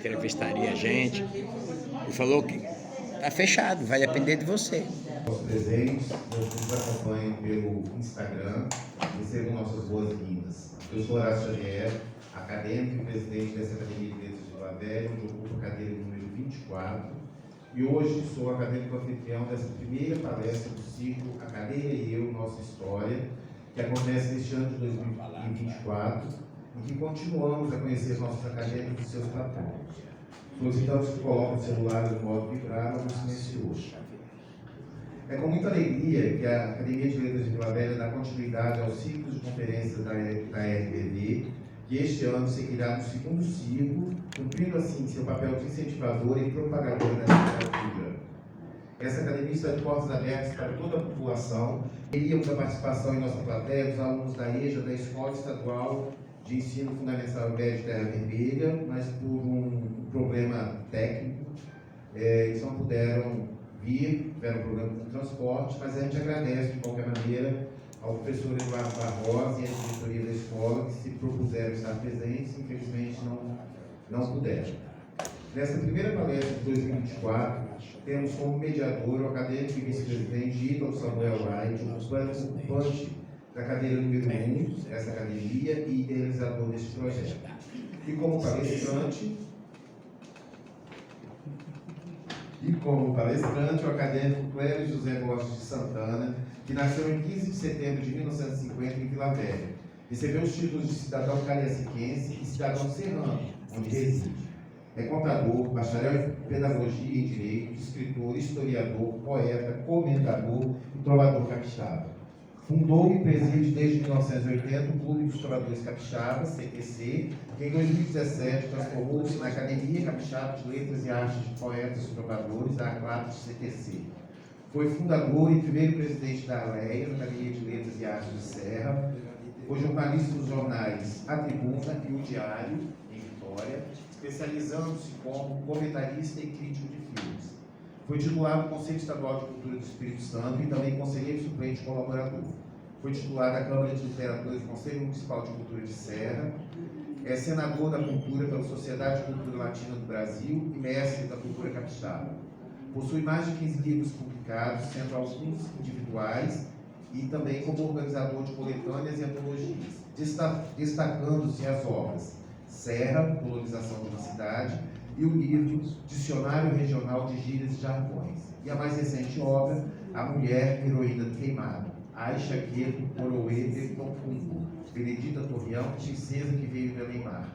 entrevistaria a gente e falou que tá fechado, vai depender de você. Nossos presentes, vocês nos acompanham pelo Instagram, recebam nossas boas-vindas. Eu sou Horácio Xavier, acadêmico e presidente dessa Academia de Letras de Vila Velha, onde ocupo a cadeira número 24, e hoje sou acadêmico anfitrião dessa primeira palestra do ciclo A Cadeira e Eu, Nossa História, que acontece neste ano de 2024, em que continuamos a conhecer os nossos acadêmicos e seus patrões. Solicitamos que coloquem o celular no modo vibrar ou no silencioso. É com muita alegria que a Academia de Letras de Vila Velha dá continuidade aos ciclos de conferências da RBV, que este ano seguirá no segundo ciclo, cumprindo assim seu papel de incentivadora e propagadora da literatura. Essa academia está de portas abertas para toda a população. Queríamos a participação em nossa plateia dos alunos da EJA, da Escola Estadual de Ensino Fundamental Médio de Terra Vermelha, mas por um problema técnico, eles não puderam vir, tiveram problema com o transporte, mas a gente agradece de qualquer maneira ao professor Eduardo Barrosa e à diretoria da escola que se propuseram estar presentes, infelizmente não puderam. Nessa primeira palestra de 2024, temos como mediador o acadêmico e vice-presidente Ítalo Samuel Wright, ocupante da cadeira número 1 dessa academia e idealizador deste projeto. E como palestrante, o acadêmico Clério José Borges de Santana, que nasceu em 15 de setembro de 1950 em Vila Velha. Recebeu os títulos de cidadão cariaciquense e cidadão serrano, onde reside. É contador, bacharel em pedagogia e direito, escritor, historiador, poeta, comentador e trovador capixaba. Fundou e preside desde 1980 o Clube dos Trovadores Capixabas, CQC, que em 2017 transformou-se na Academia Capixaba de Letras e Artes de Poetas e Trovadores, a ACLAP CQC. Foi fundador e primeiro presidente da ALEA, Academia de Letras e Artes de Serra. Foi jornalista dos jornais A Tribuna e O Diário, em Vitória, especializando-se como comentarista e crítico de filmes. Foi titular do Conselho Estadual de Cultura do Espírito Santo e também conselheiro suplente colaborador. Foi titular da Câmara de Literatura do Conselho Municipal de Cultura de Serra. É senador da Cultura pela Sociedade de Cultura Latina do Brasil e mestre da Cultura Capixaba. Possui mais de 15 livros publicados, sendo alguns individuais e também como organizador de coletâneas e antologias, destacando-se as obras Serra, Colonização de uma Cidade, e o livro Dicionário Regional de Gírias e Jargões. E a mais recente obra, A Mulher Heroína do Queimado, Aisha Gueto Oroede Tocumbo, Benedita Torreão, princesa que veio de Alemar.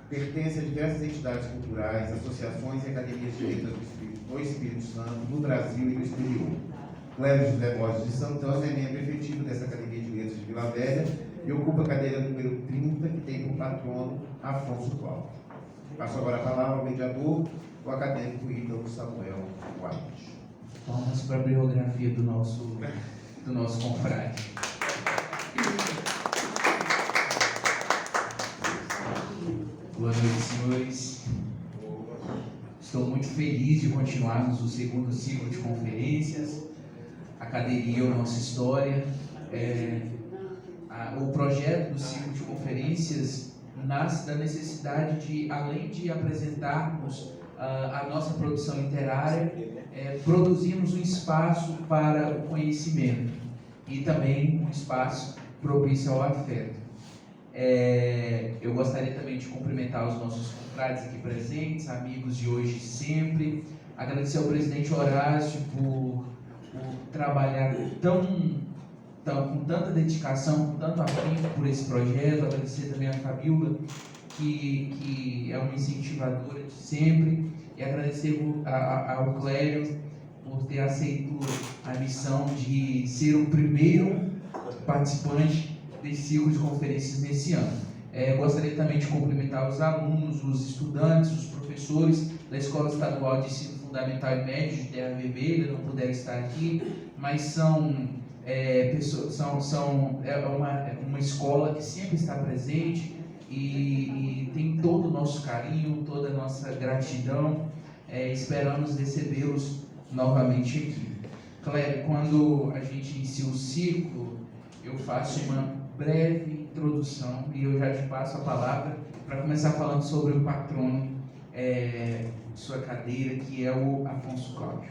Pertence a diversas entidades culturais, associações e academias de letras do Espírito Santo, no Brasil e no exterior. Clério José Borges de Santana é membro efetivo dessa Academia de Letras de Vila Velha e ocupa a cadeira número 30, que tem como patrono Afonso Cláudio. Passo agora a palavra ao mediador, o acadêmico Ítalo Samuel White. Vamos para a biografia do nosso confrade. Boa noite, senhores. Estou muito feliz de continuarmos o segundo ciclo de conferências, Academia ou Nossa História. O projeto do ciclo de conferências nasce da necessidade de, além de apresentarmos a nossa produção literária, produzirmos um espaço para o conhecimento e também um espaço propício ao afeto. Eu gostaria também de cumprimentar os nossos confrades aqui presentes, amigos de hoje e sempre, agradecer ao presidente Horácio por trabalhar com tanta dedicação, com tanto afinco por esse projeto, agradecer também a Fabiola, que é uma incentivadora de sempre, e agradecer ao Clério por ter aceito a missão de ser o primeiro participante desse ciclo de conferências nesse ano. Gostaria também de cumprimentar os alunos, os estudantes, os professores da Escola Estadual de Ensino Fundamental e Médio de Terra Vermelha, não puderam estar aqui, mas são uma escola que sempre está presente e tem todo o nosso carinho, toda a nossa gratidão. Esperamos recebê-los novamente aqui. Clério, quando a gente inicia o ciclo, eu faço uma breve introdução e eu já te passo a palavra para começar falando sobre o patrono sua cadeira, que é o Afonso Cláudio.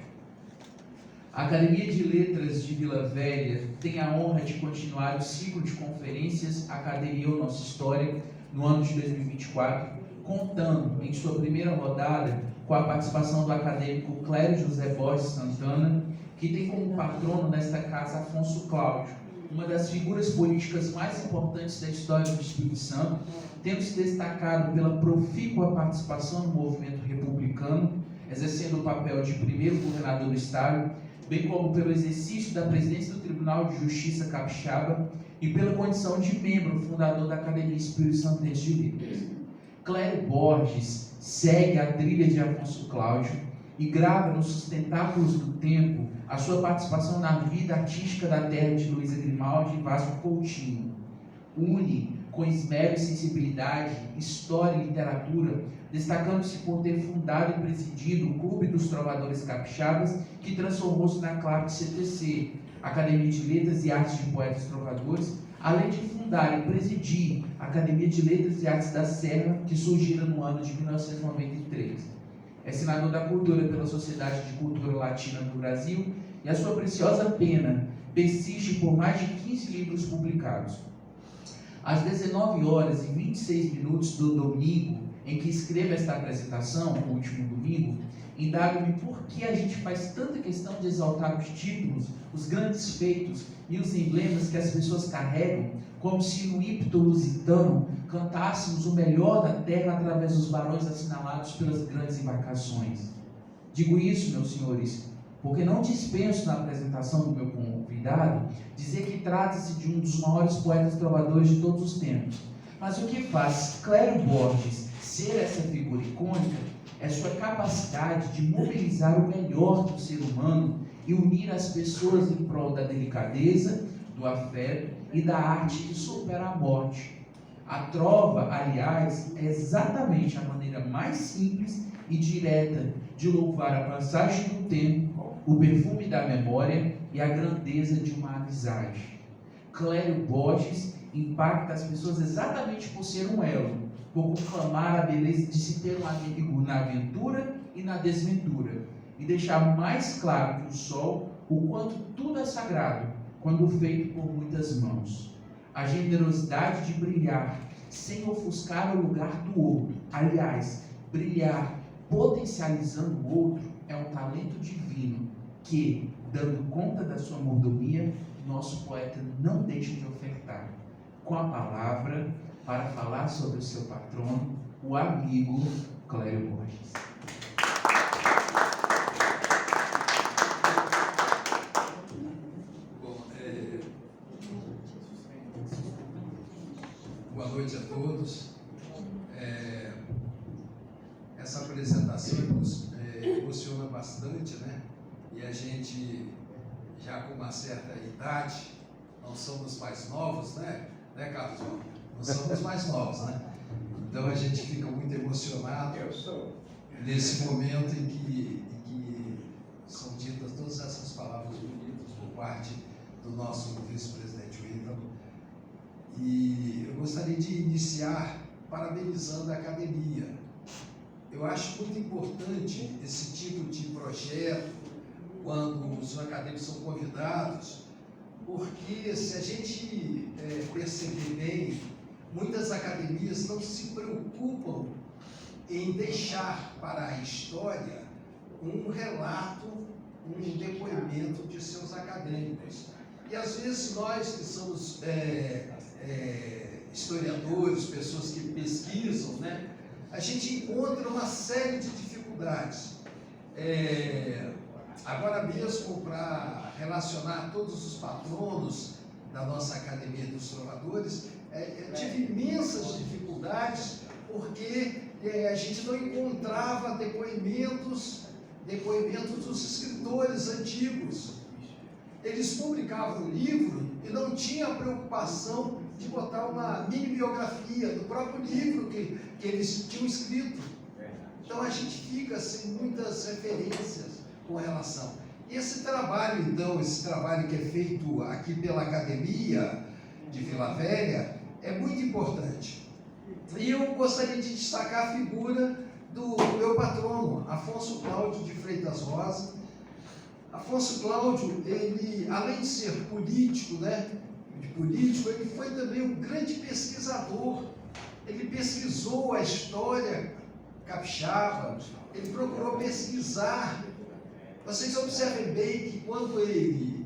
A Academia de Letras de Vila Velha tem a honra de continuar o ciclo de conferências Academia ou Nossa História no ano de 2024, contando em sua primeira rodada com a participação do acadêmico Clério José Borges Santana, que tem como patrono nesta casa Afonso Cláudio, uma das figuras políticas mais importantes da história do Espírito Santo, tendo se destacado pela profícua participação no movimento republicano, exercendo o papel de primeiro governador do estado, bem como pelo exercício da presidência do Tribunal de Justiça Capixaba e pela condição de membro fundador da Academia Espírito Santense de Letras. Clério Borges segue a trilha de Afonso Cláudio e grava nos Sustentáculos do Tempo a sua participação na vida artística da terra de Luísa Grimaldi e Vasco Coutinho. Une com esmero e sensibilidade história e literatura, destacando-se por ter fundado e presidido o Clube dos Trovadores Capixabas, que transformou-se na CLAP CTC, Academia de Letras e Artes de Poetas Trovadores, além de fundar e presidir a Academia de Letras e Artes da Serra, que surgiram no ano de 1993. É senador da Cultura pela Sociedade de Cultura Latina do Brasil e a sua preciosa pena persiste por mais de 15 livros publicados. Às 19h26 do domingo, em que escrevo esta apresentação, o último domingo, indago-me por que a gente faz tanta questão de exaltar os títulos, os grandes feitos e os emblemas que as pessoas carregam, como se no ímpeto lusitano cantássemos o melhor da terra através dos barões assinalados pelas grandes embarcações. Digo isso, meus senhores, porque não dispenso na apresentação do meu convidado dizer que trata-se de um dos maiores poetas trovadores de todos os tempos. Mas o que faz Clério Borges ser essa figura icônica é sua capacidade de mobilizar o melhor do ser humano e unir as pessoas em prol da delicadeza, do afeto e da arte que supera a morte. A trova, aliás, é exatamente a maneira mais simples e direta de louvar a passagem do tempo, o perfume da memória e a grandeza de uma amizade. Clério Borges impacta as pessoas exatamente por ser um elo, por proclamar a beleza de se ter um amigo na aventura e na desventura, e deixar mais claro que o sol o quanto tudo é sagrado, quando feito por muitas mãos. A generosidade de brilhar sem ofuscar o lugar do outro. Aliás, brilhar potencializando o outro é um talento divino que, dando conta da sua mordomia, nosso poeta não deixa de ofertar. Com a palavra, para falar sobre o seu patrono, o amigo Clério Borges. Boa noite a todos. Essa apresentação emociona bastante, né? E a gente, já com uma certa idade, não somos mais novos, né? Né, Carlos? Não somos mais novos, né? Então a gente fica muito emocionado nesse momento em que são ditas todas essas palavras bonitas por parte do nosso vice-presidente Wilton. E eu gostaria de iniciar parabenizando a academia. Eu acho muito importante esse tipo de projeto, quando os acadêmicos são convidados, porque se a gente perceber bem, muitas academias não se preocupam em deixar para a história um relato, um depoimento de seus acadêmicos. E às vezes nós que somos historiadores, pessoas que pesquisam, né, a gente encontra uma série de dificuldades. Agora mesmo, para relacionar todos os patronos da nossa Academia dos Trovadores, tive imensas dificuldades, porque a gente não encontrava depoimentos dos escritores antigos. Eles publicavam o livro e não tinha a preocupação de botar uma mini biografia do próprio livro que eles tinham escrito. Então a gente fica sem muitas referências com relação. E esse trabalho, então, esse trabalho que é feito aqui pela Academia de Vila Velha, é muito importante. E eu gostaria de destacar a figura do meu patrono, Afonso Cláudio de Freitas Rosa. Afonso Cláudio, ele, além de ser político, né, ele foi também um grande pesquisador. Ele pesquisou a história capixaba, ele procurou pesquisar. Vocês observem bem que quando ele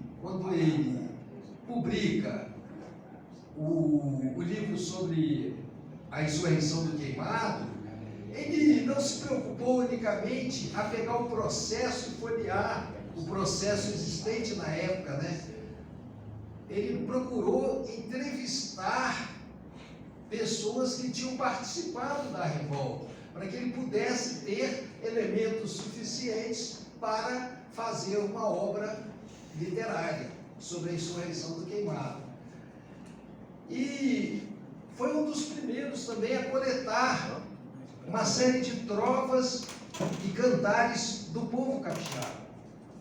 publica o livro sobre a insurreição do Queimado, ele não se preocupou unicamente a pegar o processo e folhear o processo existente na época, né? Ele procurou entrevistar pessoas que tinham participado da revolta, para que ele pudesse ter elementos suficientes para fazer uma obra literária sobre a insurreição do Queimado. E foi um dos primeiros também a coletar uma série de trovas e cantares do povo capixaba.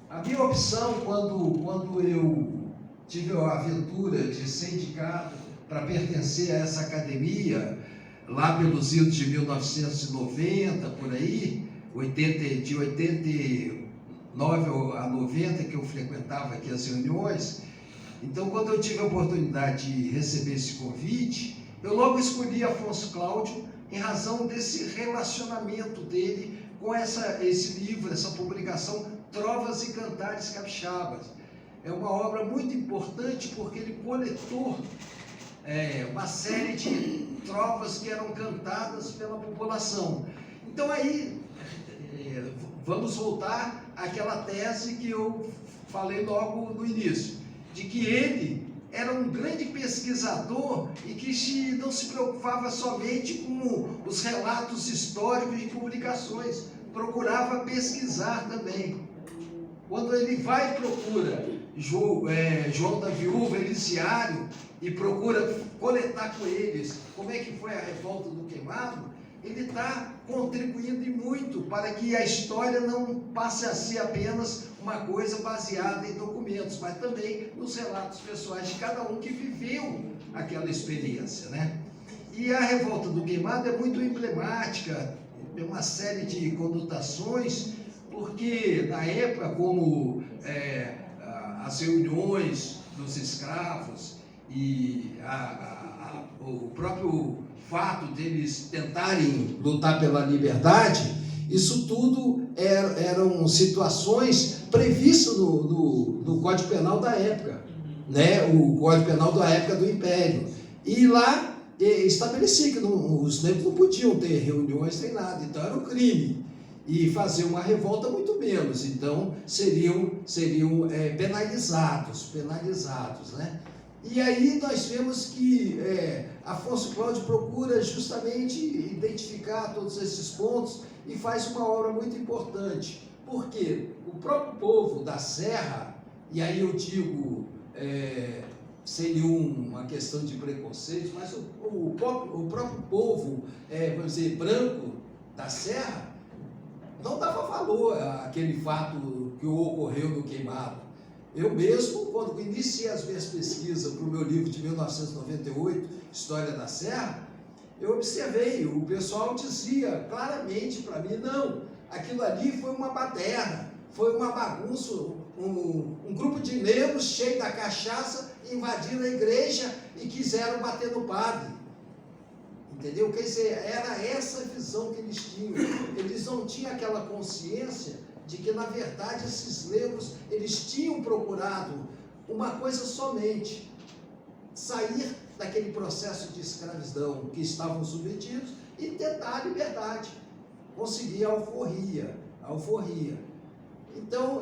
A minha opção, quando eu tive a aventura de ser indicado para pertencer a essa academia, lá pelos idos de 1990, por aí, de 89 a 90, que eu frequentava aqui as reuniões. Então, quando eu tive a oportunidade de receber esse convite, eu logo escolhi Afonso Cláudio em razão desse relacionamento dele com esse livro, essa publicação, Trovas e Cantares Capixabas. É uma obra muito importante porque ele coletou uma série de trovas que eram cantadas pela população. Então aí, vamos voltar àquela tese que eu falei logo no início, de que ele era um grande pesquisador e que não se preocupava somente com os relatos históricos de publicações, procurava pesquisar também. Quando ele vai e procura João da Viúva, Elisiário, e procura coletar com eles como é que foi a revolta do Queimado, ele está contribuindo e muito para que a história não passe a ser apenas uma coisa baseada em documentos, mas também nos relatos pessoais de cada um que viveu aquela experiência, né? E a revolta do Queimado é muito emblemática, tem uma série de conotações, porque na época, como as reuniões dos escravos e o próprio fato deles tentarem lutar pela liberdade, isso tudo eram situações previstas no Código Penal da época, né? O Código Penal da época do Império. E lá estabelecia que os negros não podiam ter reuniões nem nada, então era um crime. E fazer uma revolta muito menos, então seriam penalizados, né? E aí nós vemos que Afonso Cláudio procura justamente identificar todos esses pontos e faz uma obra muito importante, porque o próprio povo da Serra, e aí eu digo, seria uma questão de preconceito, mas o próprio povo, vamos dizer, branco da Serra, não dava valor àquele fato que ocorreu no Queimado. Eu mesmo, quando iniciei as minhas pesquisas para o meu livro de 1998, História da Serra, eu observei, o pessoal dizia claramente para mim, não, aquilo ali foi uma baderna, foi uma bagunça, um grupo de negros cheio da cachaça invadiram a igreja e quiseram bater no padre. Entendeu? Quer dizer, era essa visão que eles tinham. Eles não tinham aquela consciência de que, na verdade, esses negros, eles tinham procurado uma coisa somente, sair daquele processo de escravidão que estavam submetidos e tentar a liberdade, conseguir a alforria. Então,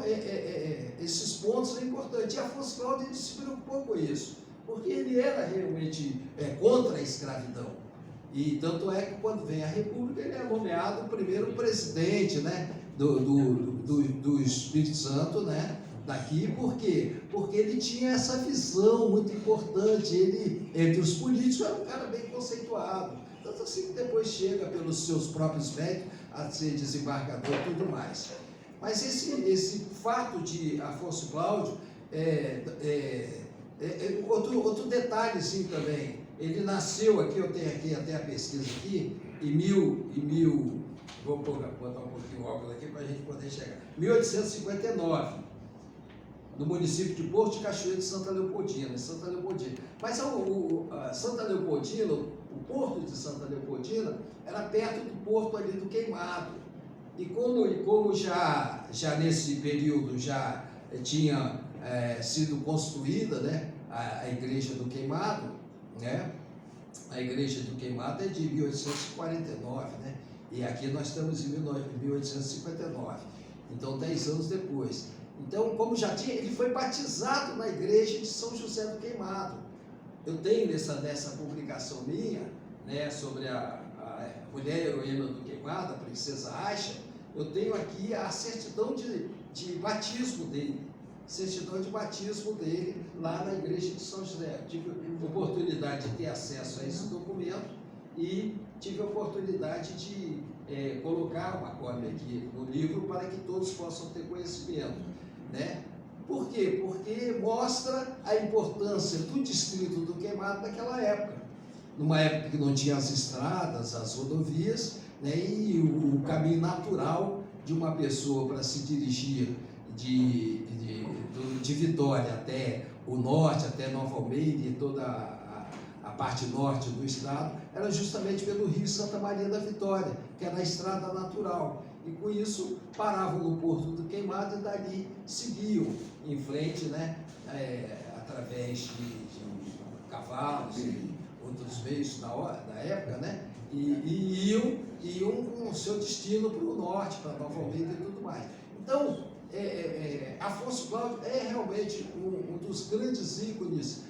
esses pontos são importantes. E Afonso Cláudio se preocupou com isso, porque ele era realmente contra a escravidão. E tanto é que quando vem a República, ele é nomeado o primeiro presidente, né, do Espírito Santo, né, daqui. Por quê? Porque ele tinha essa visão muito importante. Ele, entre os políticos, era um cara bem conceituado. Tanto assim que depois chega, pelos seus próprios méritos, a ser desembargador e tudo mais. Mas esse fato de Afonso Cláudio, outro detalhezinho também, ele nasceu aqui, eu tenho aqui até a pesquisa aqui, em Vou botar um pouquinho o óculos aqui para a gente poder chegar. 1859, no município de Porto de Cachoeira de Santa Leopoldina. Mas a Santa Leopoldina, o porto de Santa Leopoldina, era perto do porto ali do Queimado. E como já nesse período já tinha sido construída, né, a igreja do Queimado, né? A igreja do Queimado é de 1849, né? E aqui nós estamos em 1859, então 10 anos depois. Então, como já tinha, ele foi batizado na igreja de São José do Queimado. Eu tenho nessa publicação minha, né, sobre a mulher heroína do Queimado, a princesa Aixa, eu tenho aqui a certidão de batismo dele. Certidão de batismo dele lá na igreja de São José. Tive oportunidade de ter acesso a esse documento e tive a oportunidade de colocar uma cópia aqui no livro para que todos possam ter conhecimento, né? Por quê? Porque mostra a importância do distrito do Queimado naquela época, numa época que não tinha as estradas, as rodovias, né? E o caminho natural de uma pessoa para se dirigir de Vitória até o norte, até Nova Almeida e toda a parte norte do estado, era justamente pelo rio Santa Maria da Vitória, que era a estrada natural. E com isso paravam no Porto do Queimado e dali seguiam em frente, né, através de cavalos e outros meios da época, né, e iam com o seu destino para o norte, para Nova Almeida e tudo mais. Então, Afonso Cláudio é realmente um dos grandes ícones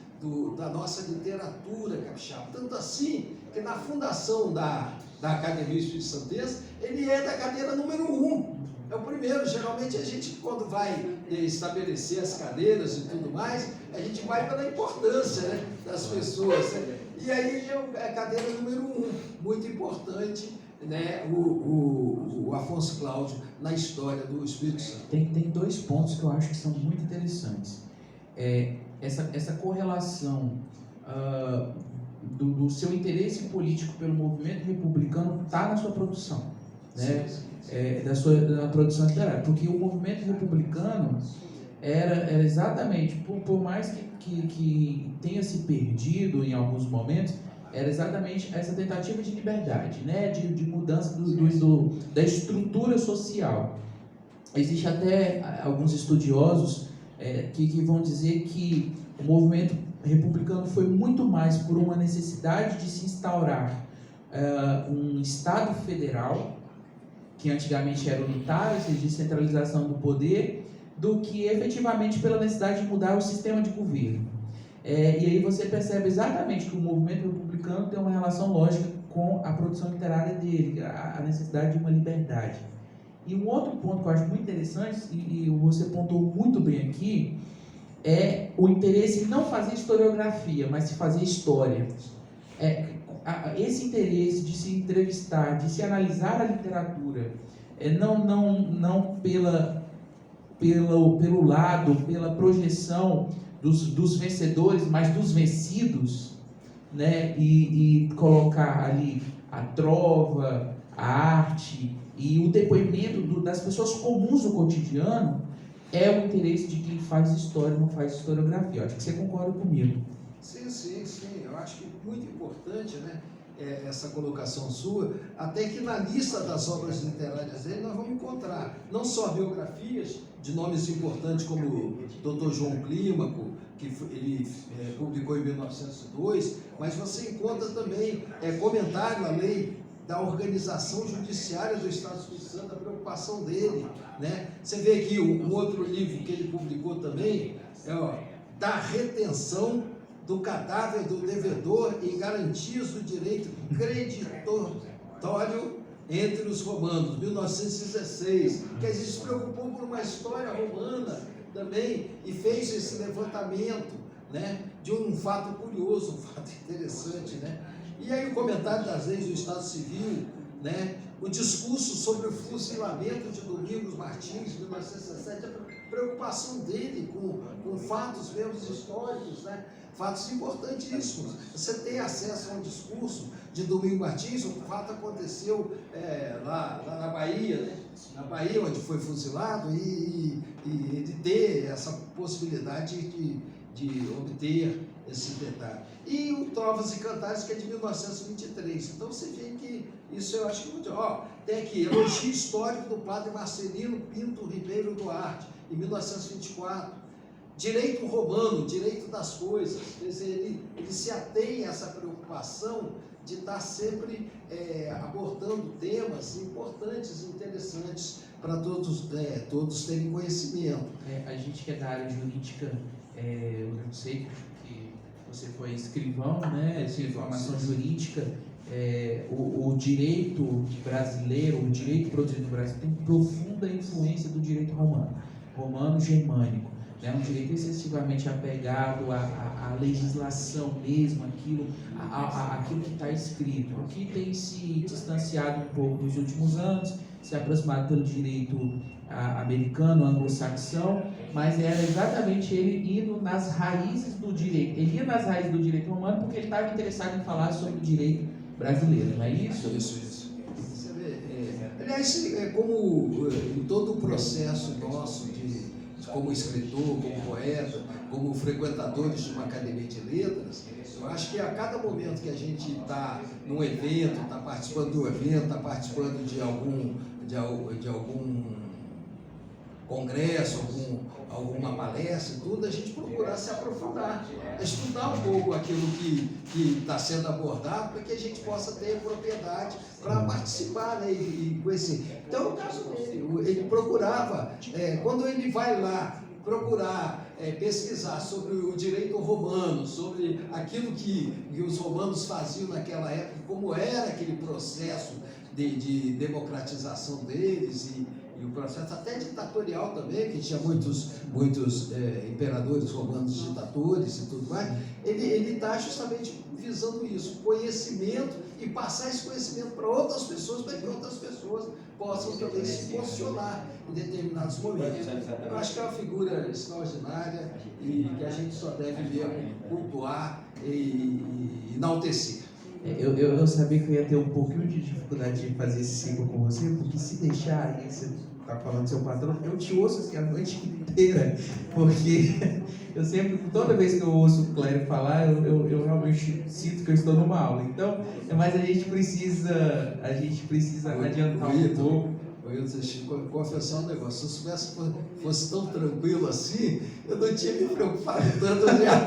da nossa literatura capixaba. Tanto assim que na fundação da Academia Espírito Santense, ele é da cadeira número 1. É o primeiro. Geralmente a gente, quando vai estabelecer as cadeiras e tudo mais, a gente vai pela importância, né, das pessoas. Né? E aí é a cadeira número 1, muito importante, né, o Afonso Cláudio na história do Espírito Santo. Tem 2 pontos que eu acho que são muito interessantes. Essa correlação do seu interesse político pelo movimento republicano está na sua produção, né? Da produção literária, porque o movimento republicano era exatamente, por mais que tenha se perdido em alguns momentos, era exatamente essa tentativa de liberdade, né? de mudança da estrutura social. Existe até alguns estudiosos que vão dizer que o movimento republicano foi muito mais por uma necessidade de se instaurar um Estado federal, que antigamente era unitário, ou seja, de centralização do poder, do que efetivamente pela necessidade de mudar o sistema de governo. E aí você percebe exatamente que o movimento republicano tem uma relação lógica com a produção literária dele, a necessidade de uma liberdade. E um outro ponto que eu acho muito interessante, e você pontuou muito bem aqui, é o interesse em não fazer historiografia, mas de fazer história. Esse interesse de se entrevistar, de se analisar a literatura, não pelo lado, pela projeção dos vencedores, mas dos vencidos, né? E colocar ali a trova, a arte e o depoimento das pessoas comuns do cotidiano, é o interesse de quem faz história, não faz historiografia. Eu acho que você concorda comigo. Sim. Eu acho que é muito importante, né, essa colocação sua, até que na lista das obras literárias dele nós vamos encontrar não só biografias de nomes importantes como o Dr. João Clímaco, que ele publicou em 1902, mas você encontra também comentário à lei da organização judiciária do Estado do Espírito Santo, a preocupação dele, né? Você vê aqui um outro livro que ele publicou também, da retenção do cadáver do devedor em garantias do direito creditório entre os romanos, 1916, que a gente se preocupou por uma história romana também e fez esse levantamento, né, de um fato curioso, um fato interessante, né? E aí o comentário das leis do Estado Civil, né, o discurso sobre o fuzilamento de Domingos Martins, 1917, preocupação dele com fatos mesmo históricos, né? Fatos importantíssimos. Você tem acesso a um discurso de Domingos Martins, o fato aconteceu lá na Bahia, né? Na Bahia, onde foi fuzilado, e de ter essa possibilidade de obter esse detalhe. E o Trovas e Cantares, que é de 1923. Então você vê que isso eu acho que muito. Tem aqui, elogio histórico do padre Marcelino Pinto Ribeiro Duarte, em 1924. Direito romano, direito das coisas. Quer dizer, ele se atém a essa preocupação de estar sempre abordando temas importantes e interessantes para todos terem conhecimento. A gente que é da área jurídica, eu não sei que você foi escrivão, né? Essa formação jurídica, o direito brasileiro, o direito produzido no Brasil tem profunda influência do direito romano-germânico. É um direito excessivamente apegado à legislação mesmo, aquilo que está escrito, o que tem se distanciado um pouco nos últimos anos, se aproximado pelo direito americano, anglo-saxão, mas era exatamente ele indo nas raízes do direito. Ele ia nas raízes do direito romano porque ele estava interessado em falar sobre o direito brasileiro, não é isso? Isso. Você vê, aliás, como em todo o processo nosso como escritor, como poeta, como frequentadores de uma academia de letras, eu acho que a cada momento que a gente está num evento, está participando do evento, está participando de algum congresso, alguma palestra e tudo, a gente procurar se aprofundar, estudar um pouco aquilo que está sendo abordado, para que a gente possa ter propriedade para participar, né, e conhecer. Então, é o caso dele, ele procurava, quando ele vai lá procurar pesquisar sobre o direito romano, sobre aquilo que os romanos faziam naquela época, como era aquele processo de democratização deles e o processo até ditatorial também, que tinha muitos imperadores romanos ditadores e tudo mais, ele está justamente visando isso, conhecimento, e passar esse conhecimento para outras pessoas, para que outras pessoas possam também se posicionar em determinados momentos. Eu acho que é uma figura extraordinária e que a gente só deve mesmo cultuar e enaltecer. Eu sabia que eu ia ter um pouquinho de dificuldade de fazer esse ciclo com você, porque se deixar aí, você está falando do seu patrão, eu te ouço assim a noite inteira, porque eu sempre, toda vez que eu ouço o Clério falar, eu realmente sinto que eu estou numa aula. Então, mas a gente precisa adiantar um pouco. Deixa eu confessar um negócio, se eu soubesse que fosse tão tranquilo assim, eu não tinha me preocupado tanto hoje à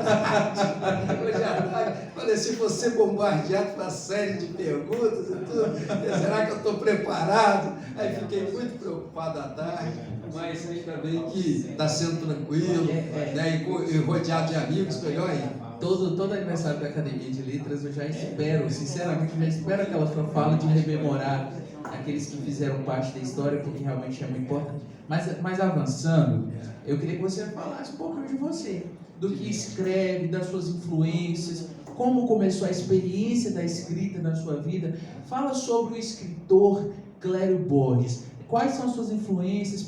tarde. Parecia você bombardeado com uma série de perguntas e tudo. Será que eu estou preparado? Aí fiquei muito preocupado à tarde, mas ainda bem que está sendo tranquilo, né, e rodeado de amigos, melhor ainda. Todo aniversário da Academia de Letras eu já espero, sinceramente, aquela sua fala de rememorar aqueles que fizeram parte da história, porque realmente é muito importante. Mas avançando, eu queria que você falasse um pouco de você, do que escreve, das suas influências, como começou a experiência da escrita na sua vida. Fala sobre o escritor Clério Borges. Quais são as suas influências?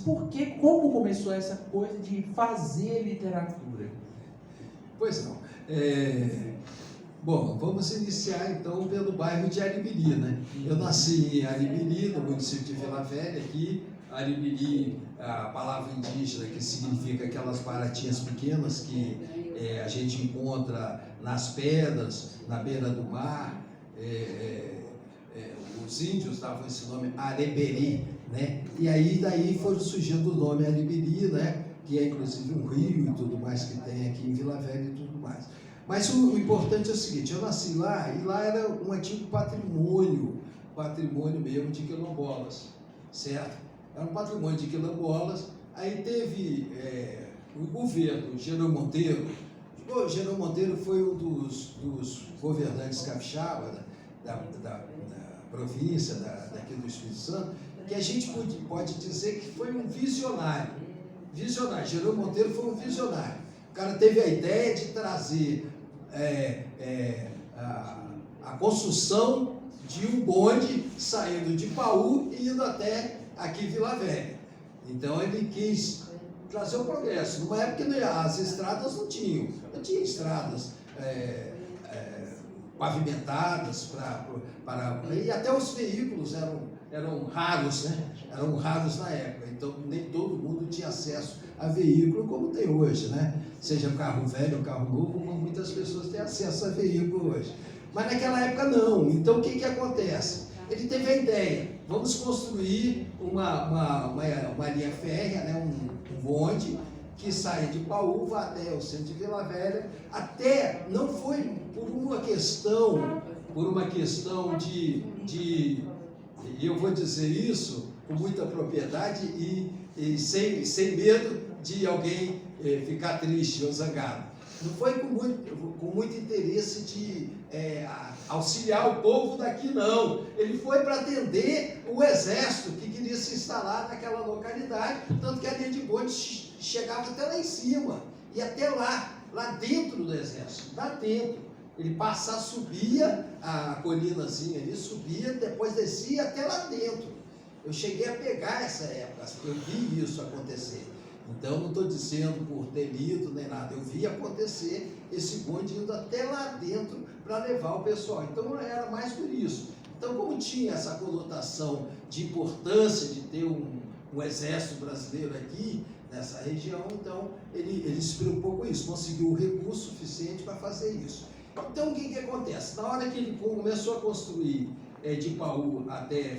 Como começou essa coisa de fazer literatura? Pois não. Bom, vamos iniciar então pelo bairro de Aribiri, né? Eu nasci em Aribiri, no município de Vila Velha, aqui. Aribiri, a palavra indígena que significa aquelas baratinhas pequenas que a gente encontra nas pedras, na beira do mar. Os índios davam esse nome Areberi, né? E aí daí foi surgindo o nome Aribiri, né? Que é inclusive um rio e tudo mais que tem aqui em Vila Velha e tudo mais. Mas o importante é o seguinte, eu nasci lá e lá era um antigo patrimônio mesmo de quilombolas, certo? Era um patrimônio de quilombolas, aí teve o governo, Jerônimo Monteiro. O Jerônimo Monteiro foi um dos governantes capixaba da província, daqui do Espírito Santo, que a gente pode dizer que foi um visionário. Jerônimo Monteiro foi um visionário. O cara teve a ideia de trazer a construção de um bonde saindo de Paú e indo até aqui Vila Velha. Então ele quis trazer o progresso. Numa época que as estradas não tinha estradas pavimentadas e até os veículos eram raros, né? Eram raros na época, então nem todo mundo tinha acesso a veículo como tem hoje, né? Seja carro velho ou carro novo, como muitas pessoas têm acesso a veículo hoje. Mas naquela época não. Então o que acontece? Ele teve a ideia, vamos construir uma linha férrea, né? um bonde que saia de Paúva até o centro de Vila Velha, até, não foi por uma questão de eu vou dizer isso com muita propriedade e sem medo de alguém ficar triste ou zangado. Não foi com muito interesse de auxiliar o povo daqui, não. Ele foi para atender o exército que queria se instalar naquela localidade, tanto que a linha de bonde chegava até lá em cima, e até lá dentro do exército, lá dentro. Ele subia a colinazinha ali, subia, depois descia até lá dentro. Eu cheguei a pegar essa época, eu vi isso acontecer. Então, não estou dizendo por ter lido nem nada, eu vi acontecer esse bonde indo até lá dentro para levar o pessoal. Então, era mais por isso. Então, como tinha essa conotação de importância de ter um exército brasileiro aqui, nessa região, então, ele se preocupou com isso, conseguiu o recurso suficiente para fazer isso. Então, o que acontece? Na hora que ele começou a construir de Paú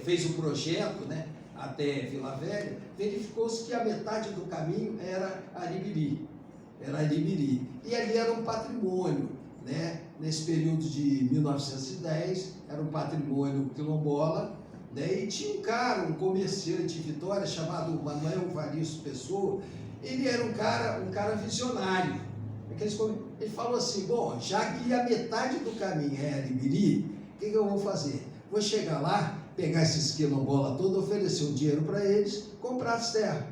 fez o projeto, né, até Vila Velha, verificou-se que a metade do caminho era Aribiri. E ali era um patrimônio, né? Nesse período de 1910, era um patrimônio quilombola, né? E tinha um comerciante de Vitória, chamado Manuel Varisto Pessoa. Ele era um cara visionário. Ele falou assim, bom, já que a metade do caminho é Aribiri, o que eu vou fazer? Vou chegar lá, pegar esses quilombola todos, oferecer um dinheiro para eles, comprar as terras.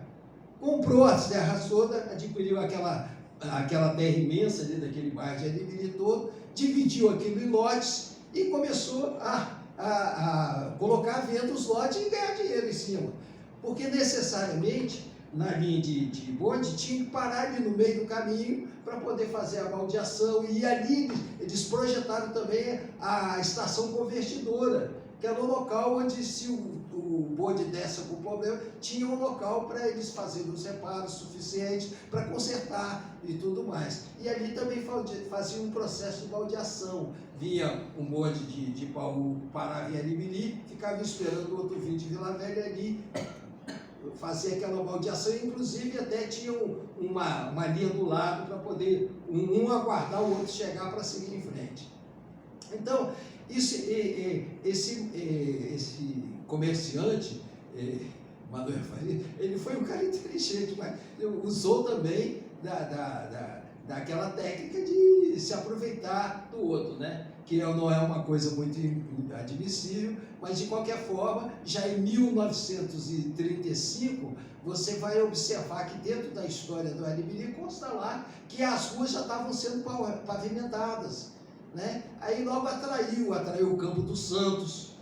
Comprou as terras todas, adquiriu aquela terra imensa dentro daquele bairro de Aribiri todo, dividiu aquilo em lotes e começou a colocar à venda os lotes e ganhar dinheiro em cima. Porque necessariamente, na linha de bonde, tinha que parar ali no meio do caminho para poder fazer a baldeação. E ali eles projetaram também a estação convertidora, que era um local onde, se o bonde desse algum problema, tinha um local para eles fazerem os reparos suficientes para consertar e tudo mais. E ali também fazia um processo de baldeação. Vinha um bonde de Paú, parava em Aribiri, ficava esperando o outro vir de Vila Velha ali, fazia aquela baldeação, inclusive até tinha uma linha do lado para poder um aguardar o outro chegar para seguir em frente. Então, esse comerciante, Manuel Faria, ele foi um cara inteligente, mas usou também daquela técnica de se aproveitar do outro, né? Que não é uma coisa muito admissível, mas de qualquer forma, já em 1935, você vai observar que dentro da história do Aribiri consta lá que as ruas já estavam sendo pavimentadas, né? Aí logo atraiu o Campo dos Santos.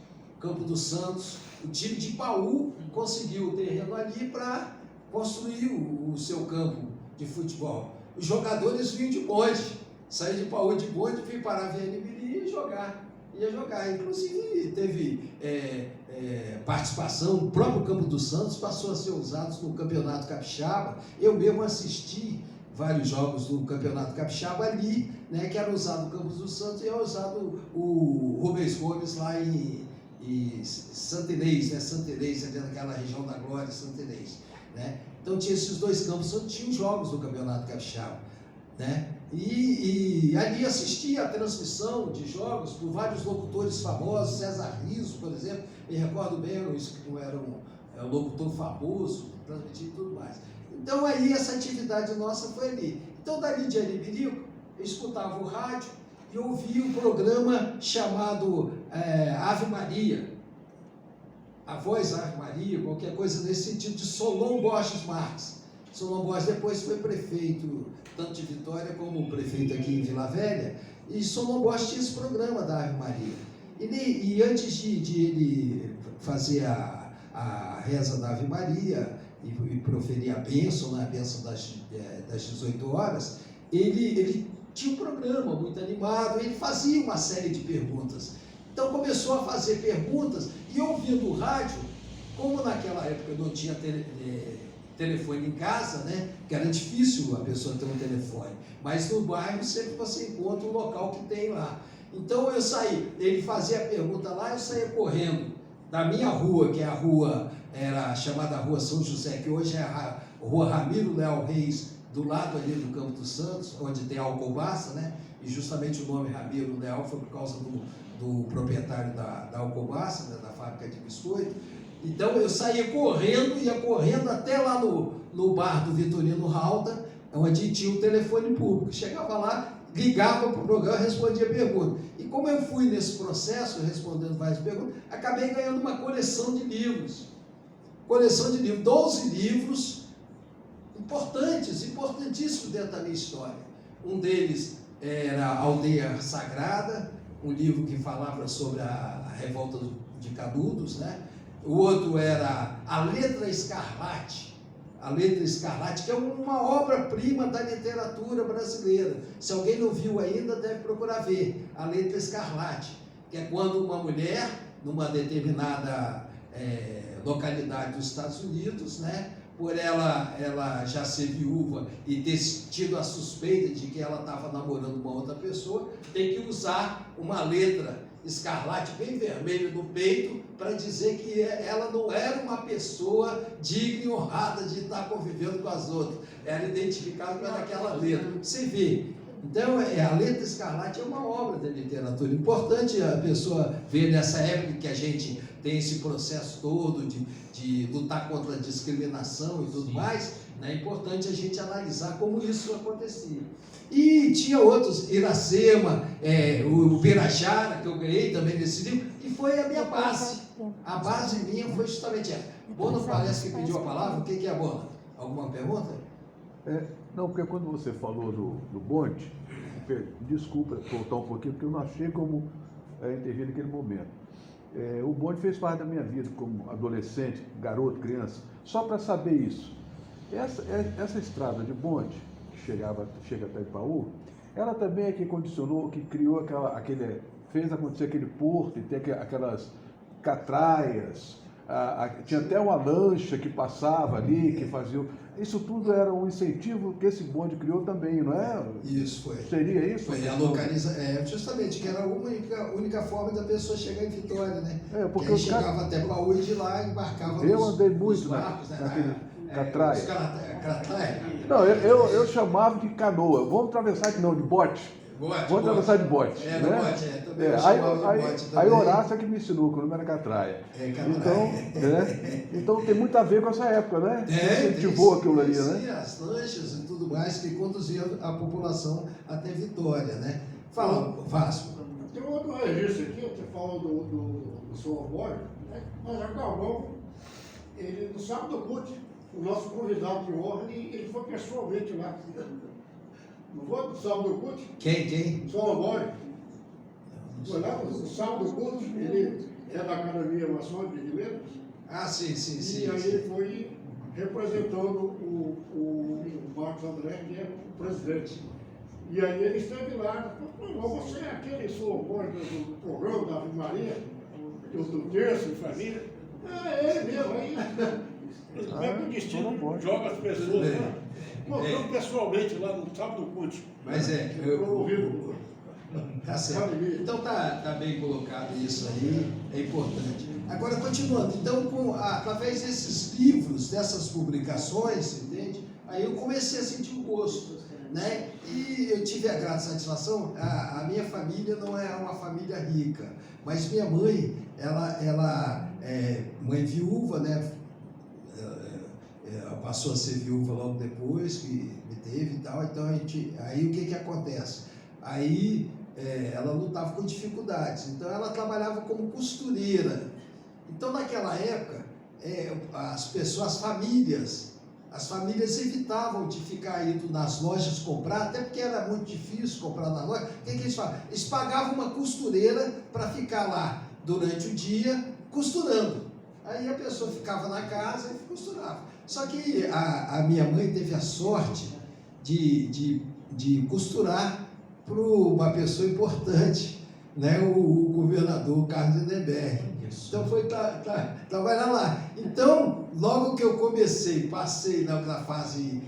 O time de Paú conseguiu o terreno ali para construir o seu campo de futebol. Os jogadores vinham de bonde, saíam de Paú de bonde, vinham parar em Aribiri e ia jogar. Inclusive teve participação, o próprio Campo dos Santos passou a ser usado no Campeonato Capixaba. Eu mesmo assisti vários jogos do Campeonato Capixaba ali, né, que era usado o Campos dos Santos e era usado o Rubens Gomes lá em Santelês, né, Santelês, ali naquela região da Glória, Santelês, né? Então tinha esses dois campos onde tinham jogos do Campeonato Capixaba, né? E ali assistia a transmissão de jogos por vários locutores famosos, César Riso, por exemplo, me recordo bem, era um locutor famoso, transmitia e tudo mais. Então aí essa atividade nossa foi ali. Então dali de Aribiri, eu escutava o rádio e ouvia um programa chamado Ave Maria, a voz Ave Maria, qualquer coisa nesse sentido, de Solon Borges Marques. Solon Borges depois foi prefeito, tanto de Vitória como prefeito aqui em Vila Velha, e Solon Borges tinha esse programa da Ave Maria. E antes de ele fazer a reza da Ave Maria e proferir a bênção, né, a bênção das 18 horas, ele tinha um programa muito animado, ele fazia uma série de perguntas. Então começou a fazer perguntas e ouvindo o rádio, como naquela época não tinha telefone em casa, né, que era difícil a pessoa ter um telefone, mas no bairro sempre você encontra um local que tem lá. Então eu saí, ele fazia a pergunta lá, eu saía correndo da minha rua, que é a rua, era chamada Rua São José, que hoje é a Rua Ramiro Leal Reis, do lado ali do Campo dos Santos, onde tem a Alcobaça, né? E justamente o nome Ramiro Leal foi por causa do proprietário da Alcobaça, né? Da fábrica de biscoito. Então eu saía correndo, ia correndo até lá no bar do Vitorino Rauta, onde tinha um telefone público. Chegava lá, ligava para o programa, respondia perguntas. E como eu fui nesse processo, respondendo várias perguntas, acabei ganhando uma coleção de livros. 12 livros importantíssimos dentro da minha história. Um deles era Aldeia Sagrada, um livro que falava sobre a revolta de Canudos, né? O outro era A Letra Escarlate, que é uma obra-prima da literatura brasileira. Se alguém não viu ainda, deve procurar ver. A Letra Escarlate, que é quando uma mulher, numa determinada localidade dos Estados Unidos, né, por ela já ser viúva e ter tido a suspeita de que ela estava namorando uma outra pessoa, tem que usar uma letra escarlate bem vermelha no peito para dizer que ela não era uma pessoa digna e honrada de estar convivendo com as outras. Era identificada pelaquela letra. Você vê. Então, a Letra Escarlate é uma obra da literatura. Importante a pessoa ver nessa época que a gente tem esse processo todo de lutar contra a discriminação e tudo mais, né? É importante a gente analisar como isso acontecia. E tinha outros, Iracema, o Pirajara, que eu ganhei também nesse livro, e foi a minha base. A base minha foi justamente essa. Bono parece que pediu a palavra. O que é, Bono? Alguma pergunta? Não, porque quando você falou do bonde, desculpa voltar um pouquinho, porque eu não achei como intervir naquele momento. O bonde fez parte da minha vida como adolescente, garoto, criança. Só para saber isso, essa estrada de bonde, que chega até Ipaú, ela também é que condicionou, que criou fez acontecer aquele porto e tem aquelas catraias, tinha até uma lancha que passava ali, que fazia... Isso tudo era um incentivo que esse bonde criou também, não é? Isso foi. Seria isso? Foi a localização, justamente, que era a única forma da pessoa chegar em Vitória, né? Porque aí chegava até Baú e de lá embarcava andei muito barcos, naquele catraia. Catraia. Não, eu chamava de canoa. Vamos atravessar aqui não, de bote. Vamos atravessar de bote. Né? Também bote aí Horácio é que me ensinou, que o nome era catraia. Então tem muito a ver com essa época, né? Incentivou aquilo ali, né? Sim, as lanchas e tudo mais que conduziam a população até Vitória, né? Fala, Vasco. Tem outro registro aqui, você falou do São Amor, né? Nós acabamos, no sábado do culto, o nosso convidado de honra, ele foi pessoalmente lá. Não foi no sábado do culto? Quem? São Amor. Foi lá no sábado do culto, ele é da Academia Maçônica de Letras. Ah, sim. E aí ele foi representando o Marcos André, que é o presidente. E aí ele esteve lá, falou, você é aquele São Amor do programa da Ave Maria, do terço e família? É ele mesmo, aí. Como é que o destino joga as pessoas, né? Mostrou pessoalmente lá no sábado do culto. Mas tá certo. Então tá bem colocado isso aí, é importante. Agora, continuando, então, através desses livros, dessas publicações, entende? Aí eu comecei a sentir um gosto, né? E eu tive a grata satisfação, a minha família não é uma família rica, mas minha mãe, ela é mãe viúva, né? Passou a ser viúva logo depois que me teve e tal, então aí o que acontece? Aí ela lutava com dificuldades, então ela trabalhava como costureira. Então naquela época, as famílias evitavam de ficar indo nas lojas comprar, até porque era muito difícil comprar na loja. O que eles faziam? Eles pagavam uma costureira para ficar lá durante o dia costurando. Aí a pessoa ficava na casa e costurava. Só que a minha mãe teve a sorte de costurar para uma pessoa importante, né? O governador Carlos Lindenberg. Então foi trabalhar lá. Então, logo que eu passei na fase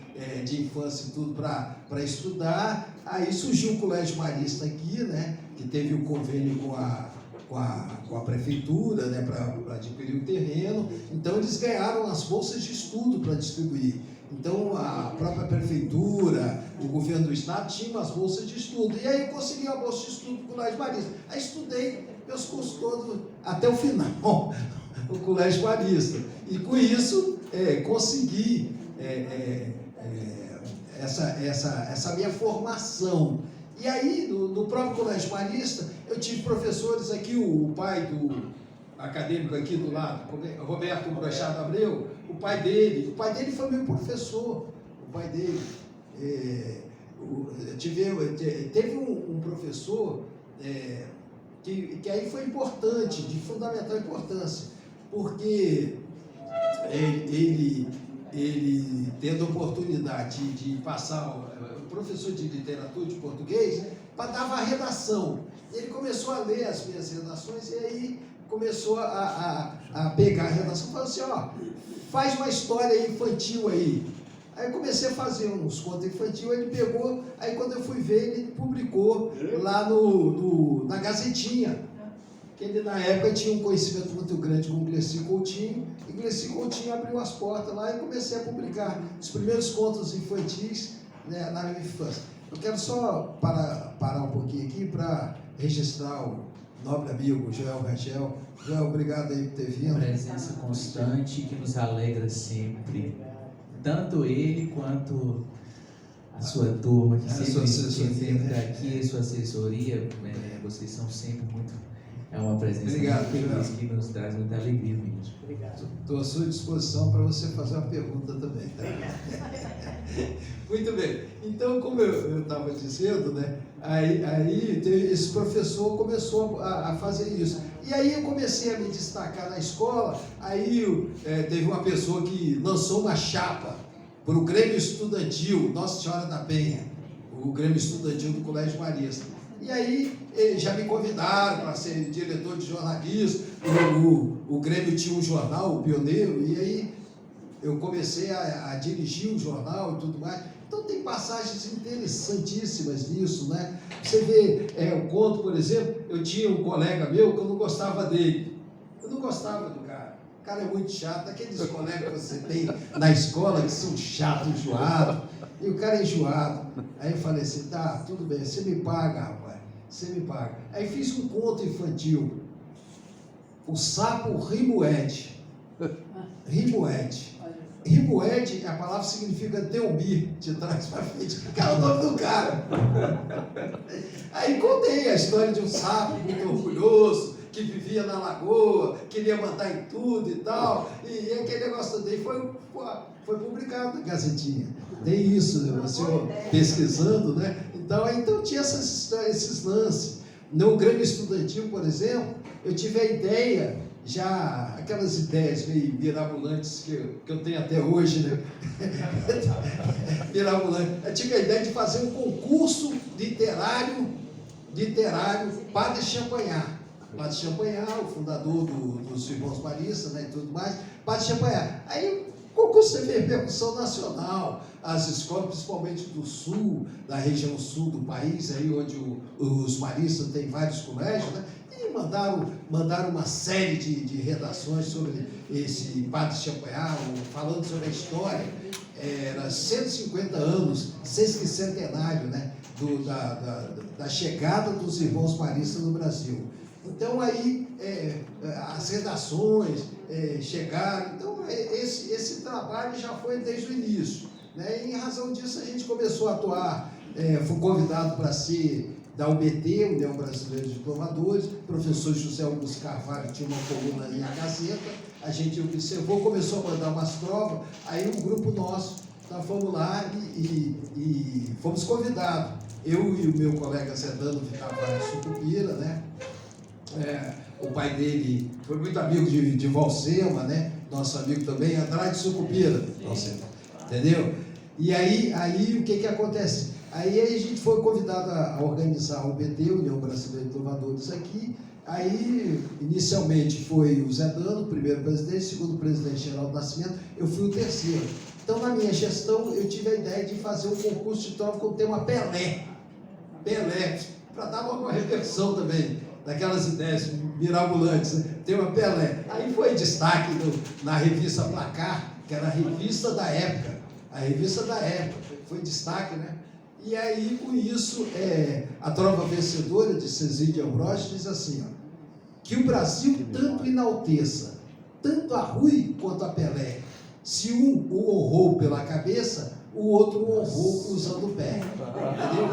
de infância e tudo para estudar, aí surgiu o Colégio Marista aqui, né? Que teve um convênio com a prefeitura, né, para adquirir o terreno. Então eles ganharam as bolsas de estudo para distribuir. Então a própria prefeitura, o governo do estado tinha as bolsas de estudo. E aí eu consegui a bolsa de estudo do Colégio Marista. Aí estudei meus cursos todos até o final, o Colégio Marista. E com isso consegui essa minha formação. E aí, no próprio Colégio Marista, eu tive professores aqui, o pai do acadêmico aqui do lado, Roberto Brochado Abreu, o pai dele foi meu professor, o pai dele. Teve um professor que aí foi importante, de fundamental importância, porque ele tendo a oportunidade de passar o professor de literatura de português, dava a redação. Ele começou a ler as minhas redações e aí começou a pegar a redação e falou assim, faz uma história infantil aí. Aí eu comecei a fazer uns contos infantis, ele pegou, aí quando eu fui ver, ele publicou lá na Gazetinha. Ele, na época, tinha um conhecimento muito grande com o Glecy Coutinho, e Glecy Coutinho abriu as portas lá e comecei a publicar os primeiros contos infantis, né, na minha infância. Eu quero só parar um pouquinho aqui para registrar o nobre amigo Joel Rangel. Joel, obrigado aí por ter vindo. Presença constante que nos alegra sempre, tanto ele quanto a sua turma, que sempre está aqui, sua assessoria, vocês são sempre muito... É uma presença muito feliz que nos traz muita alegria mesmo. Obrigado. Estou à sua disposição para você fazer uma pergunta também. Tá? Muito bem. Então, como eu estava dizendo, né, aí esse professor começou a fazer isso. E aí eu comecei a me destacar na escola, aí teve uma pessoa que lançou uma chapa para o Grêmio Estudantil, Nossa Senhora da Penha, o Grêmio Estudantil do Colégio Marista. E aí já me convidaram para ser diretor de jornalismo, o Grêmio tinha um jornal, o Pioneiro, e aí eu comecei a dirigir o jornal e tudo mais. Então tem passagens interessantíssimas nisso, né? Você vê, eu conto, por exemplo, eu tinha um colega meu que eu não gostava dele. Eu não gostava do cara. O cara é muito chato, aqueles colegas que você tem na escola que são chatos, enjoados, e o cara é enjoado. Aí eu falei assim, tá, tudo bem, você me paga, rapaz, você me paga. Aí fiz um conto infantil, o sapo Rimuede. Rimuede. Rimuede, a palavra significa Delmir, de trás para frente, que era o nome do cara. Aí contei a história de um sapo muito orgulhoso, que vivia na lagoa, queria mandar em tudo e tal, e aquele negócio todo aí foi publicado na Gazetinha. Tem isso, né? Você pesquisando, né? Então tinha esses lances. No Grêmio Estudantil, por exemplo, eu tive a ideia, já aquelas ideias meio mirabolantes que eu tenho até hoje, né? Mirabolante. Eu tive a ideia de fazer um concurso literário Padre Champagnat. Padre Champagnat, o fundador dos Irmãos Maristas, né, e tudo mais. Padre Champagnat. Aí o concurso teve repercussão nacional. As escolas, principalmente do sul, da região sul do país, aí onde os maristas têm vários colégios, né? E mandaram uma série de redações sobre esse Padre Champagnat, falando sobre a história. Era 150 anos, sesquicentenário, né? Da chegada dos Irmãos Maristas no Brasil. Então aí as redações chegaram, então esse trabalho já foi desde o início, né? E em razão disso a gente começou a atuar, fui convidado para ser da UBT, União Brasileira de Diplomadores, o professor José Augusto Carvalho tinha uma coluna ali na Gazeta, a gente observou, começou a mandar umas trovas, aí um grupo nosso, nós fomos lá e fomos convidados, eu e o meu colega Zedano Vitavares Sucupira, né? O pai dele foi muito amigo de Valsema, né? Nosso amigo também, Andrade Sucupira, Valsema, entendeu? E aí o que acontece? Aí a gente foi convidado a organizar o UBT, União Brasileira de Trovadores, aqui. Aí, inicialmente, foi o Zé Dano, primeiro presidente, segundo presidente Geraldo Nascimento, eu fui o terceiro. Então, na minha gestão, eu tive a ideia de fazer um concurso de trova com o tema Pelé. Pelé, para dar uma reversão também, daquelas ideias mirabolantes, né? Tema Pelé. Aí foi destaque na revista Placar, que era a revista da época. A revista da época foi destaque, né? E aí, com isso, a trova vencedora de Cezide Ambrosio diz assim, ó, que o Brasil tanto enalteça, tanto a Rui quanto a Pelé. Se um o honrou pela cabeça, o outro o honrou usando o pé. Entendeu?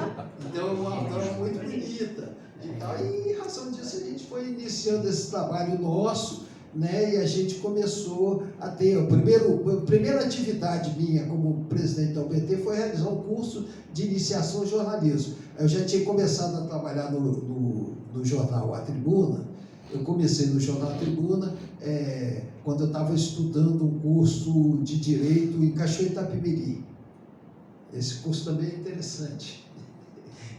Então, é uma trova muito bonita. Então, e em razão disso, a gente foi iniciando esse trabalho nosso, né, e a gente começou a ter, a primeira atividade minha como presidente da UBT foi realizar um curso de iniciação ao jornalismo. Eu já tinha começado a trabalhar no jornal A Tribuna. Eu comecei no jornal A Tribuna quando eu estava estudando um curso de Direito em Cachoeira Itapemirim. Esse curso também é interessante.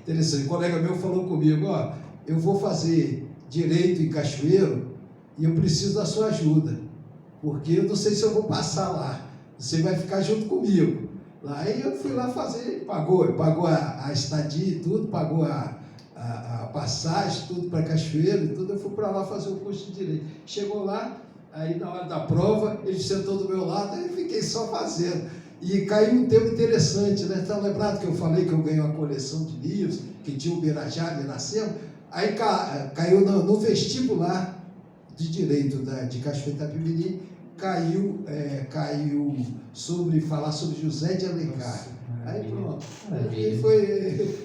Interessante. Um colega meu falou comigo, ó, eu vou fazer Direito em Cachoeiro, e eu preciso da sua ajuda, porque eu não sei se eu vou passar lá, você vai ficar junto comigo. Aí eu fui lá fazer, pagou a estadia e tudo, pagou a passagem, tudo para Cachoeiro e tudo, eu fui para lá fazer o curso de Direito. Chegou lá, aí na hora da prova, ele sentou do meu lado, aí eu fiquei só fazendo. E caiu um tema interessante, né? Está lembrado que eu falei que eu ganhei uma coleção de livros, que tinha o Birajara e Iracema? Aí caiu no vestibular de Direito de Cachoeira Itapemirim, caiu falar sobre José de Alencar. Aí pronto,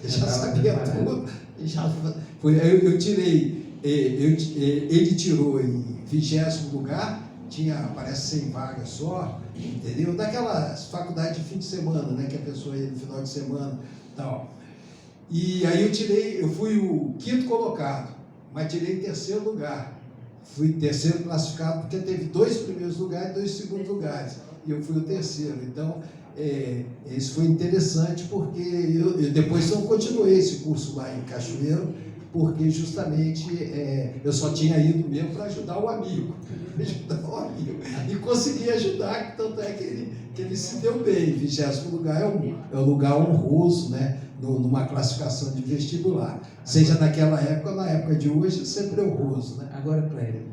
já sabia tudo. Eu tirei, ele tirou em 20º lugar, parece 100 vagas só, entendeu? Daquelas faculdades de fim de semana, né, que a pessoa ia no final de semana e tal. E aí eu fui o 5º colocado, mas tirei em 3º lugar. Fui 3º classificado porque teve 2 primeiros lugares e 2 segundos lugares. E eu fui o 3º. Então, isso foi interessante porque eu depois não continuei esse curso lá em Cachoeiro, porque justamente eu só tinha ido mesmo para ajudar o amigo. E consegui ajudar, tanto é que ele se deu bem. 20º lugar é um lugar honroso, né? Numa classificação de vestibular. Seja naquela época ou na época de hoje, sempre honroso, né? Agora, Clério,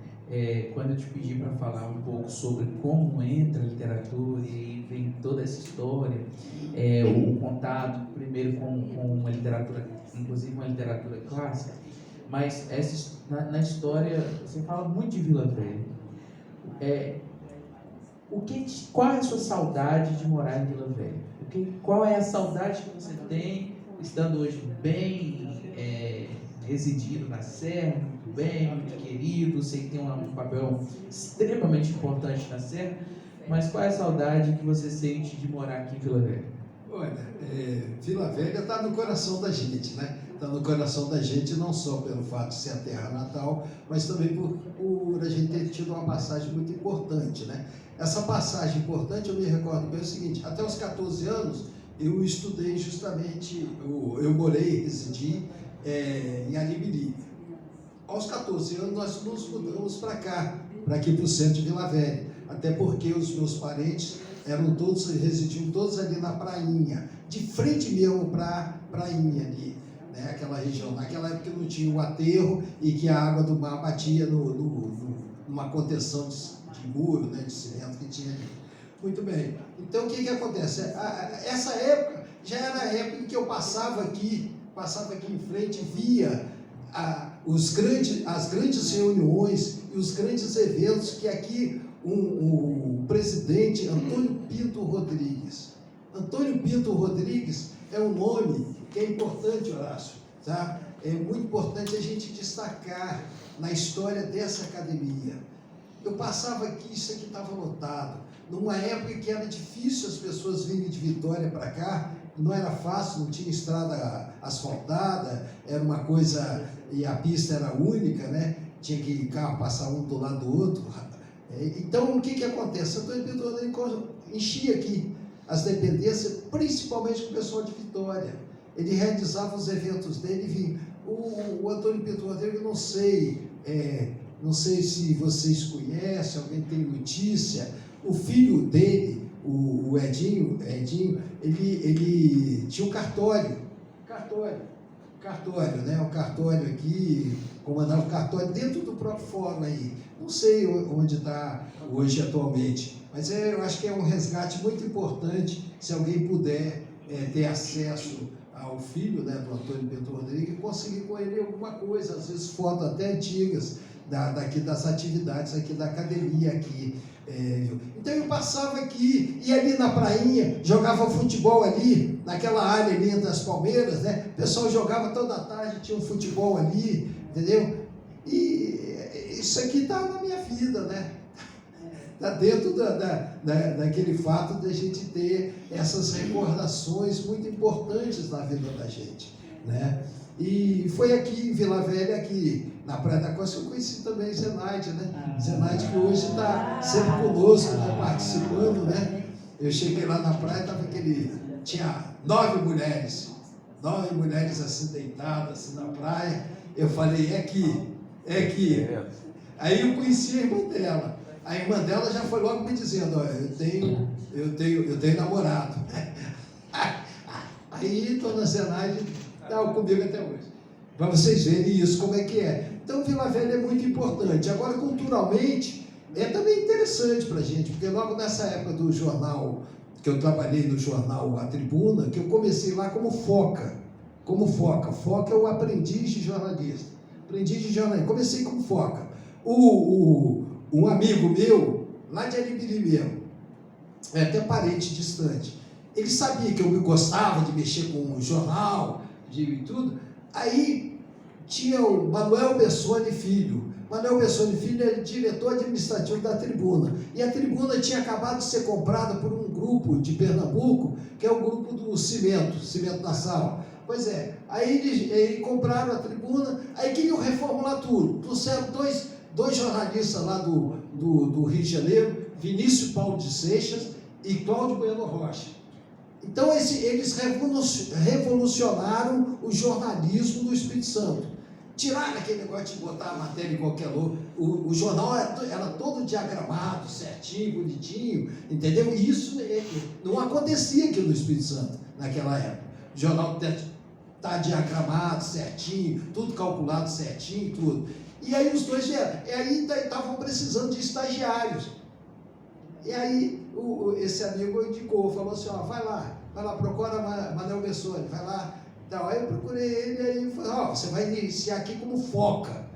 quando eu te pedi para falar um pouco sobre como entra a literatura e vem toda essa história, o contato primeiro com uma literatura, inclusive uma literatura clássica, mas na história você fala muito de Vila Velha. Qual é a sua saudade de morar em Vila Velha? Qual é a saudade que você tem, estando hoje bem residindo na Serra, muito bem, muito querido, sei que tem um papel extremamente importante na Serra, mas qual é a saudade que você sente de morar aqui em Vila Velha? Olha, Vila Velha está no coração da gente, né? Está no coração da gente não só pelo fato de ser a terra natal, mas também por a gente ter tido uma passagem muito importante, né? Essa passagem importante, eu me recordo bem o seguinte, até os 14 anos, eu estudei justamente, eu morei, residi em Arimirim. Aos 14 anos, nós nos mudamos para cá, para aqui para o centro de Vila Velha, até porque os meus parentes residiam todos ali na prainha, de frente mesmo para a prainha ali, né, aquela região. Naquela época não tinha o aterro e que a água do mar batia numa contenção de muro, né, de cimento que tinha ali. Muito bem. Então, o que acontece? Essa época já era a época em que eu passava aqui em frente e via as grandes reuniões e os grandes eventos que aqui o presidente Antônio Pinto Rodrigues. Antônio Pinto Rodrigues é um nome que é importante, Horácio, tá? É muito importante a gente destacar na história dessa academia. Eu passava aqui, isso aqui estava lotado. Numa época que era difícil as pessoas virem de Vitória para cá, não era fácil, não tinha estrada asfaltada, era uma coisa, e a pista era única, né? tinha que carro passar um do lado do outro. Então, o que acontece? Antônio Pinto Rodrigues enchia aqui as dependências, principalmente com o pessoal de Vitória. Ele realizava os eventos dele e vinha. O Antônio Pinto Rodrigues, não sei se vocês conhecem, alguém tem notícia, o filho dele, o Edinho, ele tinha um cartório, né? Um cartório aqui, comandava o cartório dentro do próprio fórum aí. Não sei onde está hoje atualmente, mas eu acho que é um resgate muito importante, se alguém puder ter acesso ao filho, né, do Antônio Pinto Rodrigues, e conseguir com ele alguma coisa, às vezes fotos até antigas, daqui das atividades aqui da academia aqui. Então eu passava aqui, ia ali na prainha, jogava futebol ali, naquela área ali das Palmeiras, né? O pessoal jogava toda a tarde, tinha um futebol ali, entendeu? E isso aqui está na minha vida, né? Está dentro daquele fato de a gente ter essas recordações muito importantes na vida da gente, né? E foi aqui em Vila Velha, aqui na Praia da Costa, que eu conheci também Zenaide, né? Zenaide, que hoje está sempre conosco, né? Participando, né? Eu cheguei lá na praia, tinha 9 mulheres assim deitadas assim, na praia. Eu falei, é aqui. Aí eu conheci a irmã dela. A irmã dela já foi logo me dizendo, ó, eu tenho namorado. Aí dona Zenaide está comigo até hoje. Para vocês verem isso, como é que é. Então, Vila Velha é muito importante. Agora, culturalmente, é também interessante para a gente, porque logo nessa época do jornal, que eu trabalhei no jornal A Tribuna, que eu comecei lá como foca. Foca é o aprendiz de jornalista. Comecei como foca. Um amigo meu, lá de Aribiri mesmo, é até parente distante, ele sabia que eu gostava de mexer com jornal, de tudo. Aí tinha o Manuel Bessone Filho. Manuel Bessone Filho é diretor administrativo da Tribuna. E a Tribuna tinha acabado de ser comprada por um grupo de Pernambuco, que é o grupo do Cimento Nassau. Pois é, aí eles compraram a Tribuna, aí queriam reformular tudo. Trouxeram dois jornalistas lá do Rio de Janeiro, Vinícius Paulo de Seixas e Cláudio Bueno Rocha. Então, eles revolucionaram o jornalismo do Espírito Santo. Tiraram aquele negócio de botar a matéria em qualquer lugar. O jornal era todo diagramado, certinho, bonitinho, entendeu? E isso não acontecia aqui no Espírito Santo, naquela época. O jornal está diagramado, certinho, tudo calculado certinho, tudo. E aí os dois vieram. E aí estavam precisando de estagiários. E aí esse amigo indicou, falou assim, ó, vai lá, procura Manuel Bessone, vai lá. Então, aí eu procurei ele, aí falei, ó, você vai iniciar aqui como foca,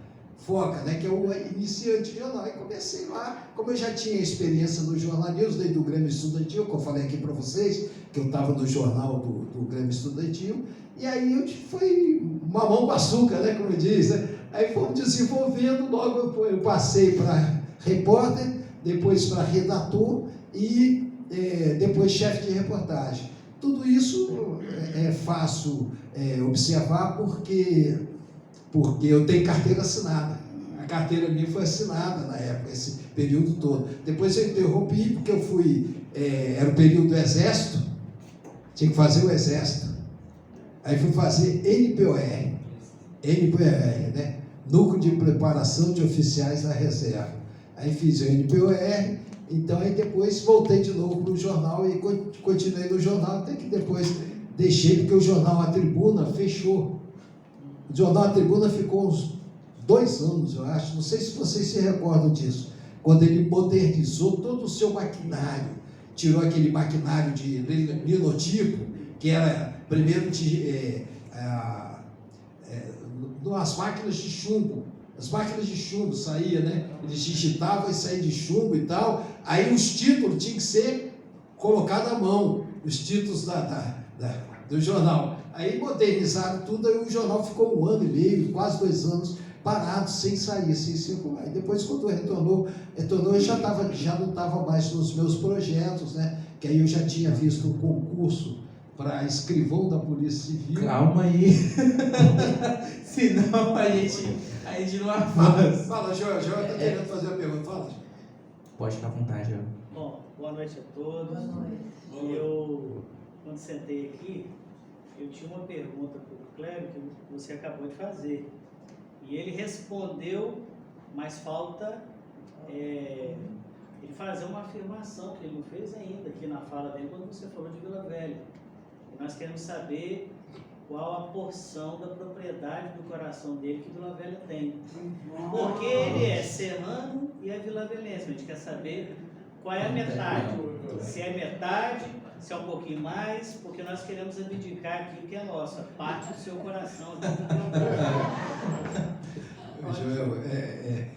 né, que é o iniciante de jornal. Aí comecei lá, como eu já tinha experiência no jornalismo, desde o Grêmio Estudantil, que eu falei aqui para vocês, que eu estava no jornal do Grêmio Estudantil, e aí foi mamão com açúcar, né, como diz, né? Aí fomos desenvolvendo, logo eu passei para repórter, depois para redator e depois chefe de reportagem. Tudo isso é fácil observar porque eu tenho carteira assinada. A carteira minha foi assinada na época, esse período todo. Depois eu interrompi porque eu fui, era o período do Exército, tinha que fazer o Exército. Aí fui fazer NPOR, né? Núcleo de Preparação de Oficiais da Reserva. Aí fiz o NPOR, então aí depois voltei de novo para o jornal e continuei no jornal, até que depois deixei, porque o jornal A Tribuna fechou. O jornal A Tribuna ficou uns 2 anos, eu acho, não sei se vocês se recordam disso, quando ele modernizou todo o seu maquinário, tirou aquele maquinário de linotipo, que era primeiro as máquinas de chumbo. As máquinas de chumbo saíam, né? Eles digitavam e saíam de chumbo e tal. Aí os títulos tinham que ser colocados à mão, os títulos do jornal. Aí modernizaram tudo, aí o jornal ficou 1 ano e meio, quase 2 anos, parado, sem sair, sem circular. E depois, quando retornou, eu já não estava mais nos meus projetos, né? Que aí eu já tinha visto um concurso para escrivão da Polícia Civil. Calma aí. Senão a gente Aí de novo fala. Fala, Joel está querendo fazer a pergunta. Fala. Pode ficar à vontade, Joel. Bom, boa noite a todos. Eu, quando sentei aqui, eu tinha uma pergunta para o Cléber que você acabou de fazer. E ele respondeu, mas falta ele fazer uma afirmação que ele não fez ainda aqui na fala dele quando você falou de Vila Velha. E nós queremos saber qual a porção da propriedade do coração dele que Vila Velha tem. Porque ele é serrano e é vilavelense. A gente quer saber qual é a metade. Se é metade, se é um pouquinho mais, porque nós queremos abdicar aquilo que é nosso, a parte do seu coração. Joel,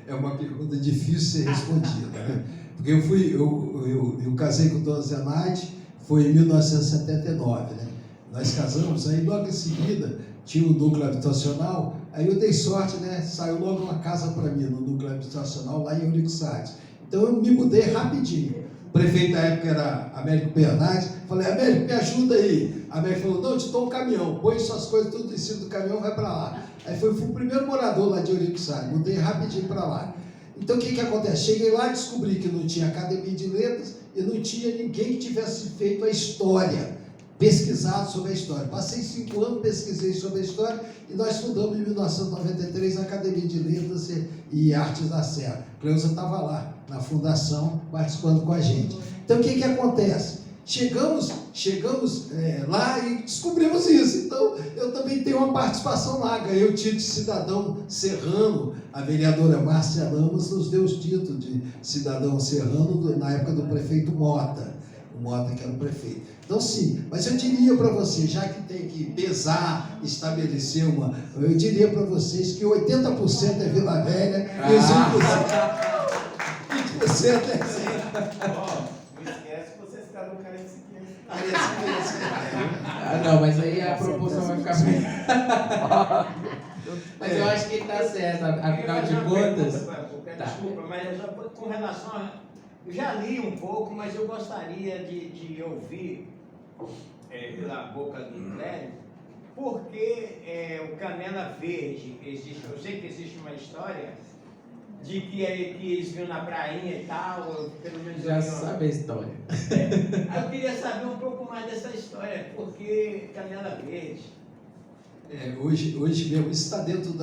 é uma pergunta difícil de ser respondida, né? Porque eu casei com Dona Zenaide, foi em 1979, né? Nós casamos, aí logo em seguida tinha o núcleo habitacional, aí eu dei sorte, né? Saiu logo uma casa para mim no núcleo habitacional lá em Eurico Salles. Então eu me mudei rapidinho. O prefeito da época era Américo Bernardes. Falei, Américo, me ajuda aí. Américo falou, não, eu te dou um caminhão, põe suas coisas tudo em cima do caminhão, vai para lá. Aí fui o primeiro morador lá de Eurico Salles, mudei rapidinho para lá. Então o que acontece? Cheguei lá e descobri que não tinha academia de letras e não tinha ninguém que tivesse feito a história, pesquisado sobre a história. Passei 5 anos, pesquisei sobre a história e nós fundamos em 1993 a Academia de Letras e Artes da Serra. Cleusa estava lá, na fundação, participando com a gente. Então, o que acontece? Chegamos lá e descobrimos isso. Então, eu também tenho uma participação lá. Ganhei o título de cidadão serrano. A vereadora Márcia Lamas nos deu o título de cidadão serrano na época do prefeito Mota. O Mota que era o prefeito. Então, sim, mas eu diria para vocês, já que tem que pesar, estabelecer eu diria para vocês que 80% é Vila Velha e os 20% é assim. Não esquece que vocês ficaram no careciquense. Não, mas aí a proporção vai ficar bem. Mas eu acho que ele está certo, afinal de contas. Desculpa, mas com relação a. Eu já li um pouco, mas eu gostaria de ouvir pela boca do Cléber, porque o Canela Verde existe. Eu sei que existe uma história de que eles viram na prainha e tal, pelo menos Já sabe a história. Aí eu queria saber um pouco mais dessa história, porque Canela Verde. Hoje mesmo, isso está dentro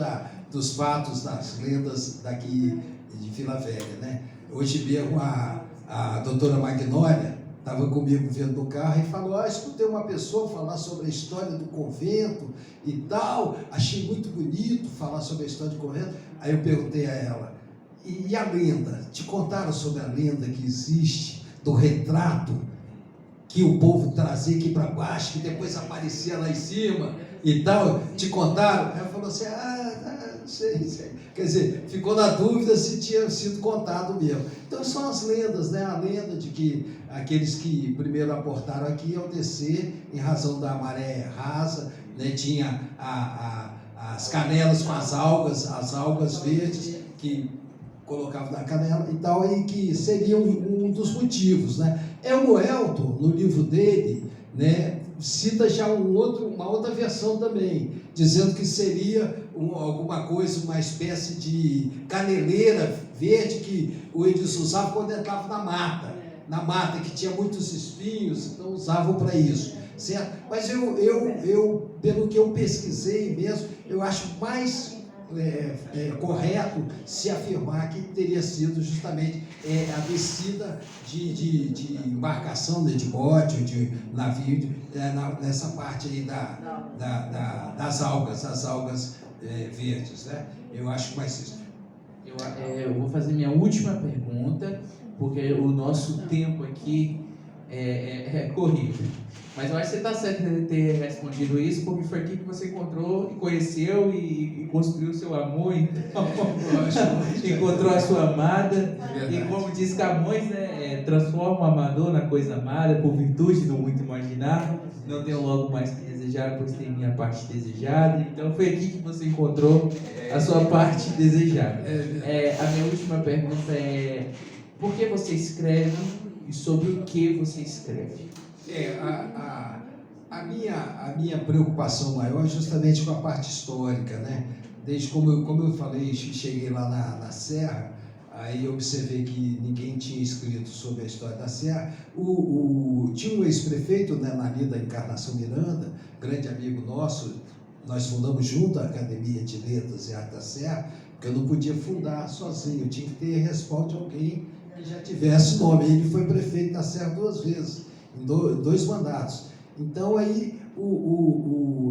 dos fatos, das lendas daqui de Vila Velha, né? Hoje mesmo a doutora Magnólia estava comigo vendo no carro e falou, escutei uma pessoa falar sobre a história do convento e tal, achei muito bonito falar sobre a história do convento. Aí eu perguntei a ela, e a lenda? Te contaram sobre a lenda que existe do retrato que o povo trazia aqui para baixo, que depois aparecia lá em cima e tal? Te contaram? Ela falou assim, não sei. Quer dizer, ficou na dúvida se tinha sido contado mesmo. Então são as lendas, né? A lenda de que aqueles que primeiro aportaram aqui ao descer, em razão da maré rasa, né? Tinha as canelas com as algas verdes que colocavam na canela e tal, e que seria um dos motivos, né? O Elton, no livro dele, né, cita já uma outra versão também, dizendo que seria alguma coisa, uma espécie de caneleira verde que o Edson usava quando entrava na mata, que tinha muitos espinhos, então usavam para isso, certo? Mas eu, pelo que eu pesquisei mesmo, eu acho mais correto se afirmar que teria sido justamente a descida de embarcação, de bote, de navio, nessa parte aí das algas verdes, né? Eu acho mais isso. Eu vou fazer minha última pergunta, porque o nosso tempo aqui é corrido. Mas eu acho que você está certo de ter respondido isso, porque foi aqui que você encontrou, conheceu e construiu o seu amor, então, encontrou a sua amada, e como diz Camões, né, transforma o amador na coisa amada, por virtude do muito imaginar, não tenho logo mais que desejar, pois tem minha parte desejada. Então foi aqui que você encontrou a sua parte desejada. A minha última pergunta é: por que você escreve e sobre o que você escreve? A minha preocupação maior é justamente com a parte histórica, né? desde como eu falei, cheguei lá na Serra, aí observei que ninguém tinha escrito sobre a história da Serra. Tinha um ex-prefeito, né, na Lida Encarnação Miranda, grande amigo nosso, nós fundamos junto a Academia de Letras e Arte da Serra, porque eu não podia fundar sozinho, eu tinha que ter respaldo de alguém que já tivesse nome. Ele foi prefeito da Serra 2 vezes, em 2 mandatos. Então, aí,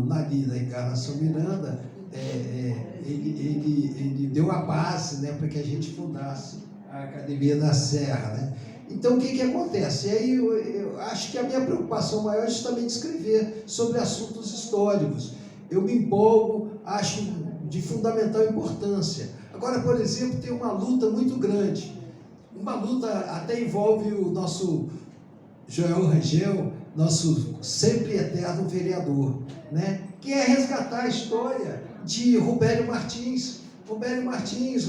na Lida Encarnação Miranda, ele deu a base, né, para que a gente fundasse a Academia da Serra, né? Então, o que acontece? E aí eu acho que a minha preocupação maior é justamente escrever sobre assuntos históricos. Eu me empolgo, acho de fundamental importância. Agora, por exemplo, tem uma luta muito grande, uma luta até envolve o nosso Joel Rangel, nosso sempre eterno vereador, né? Que é resgatar a história de Rubério Martins. Rubério Martins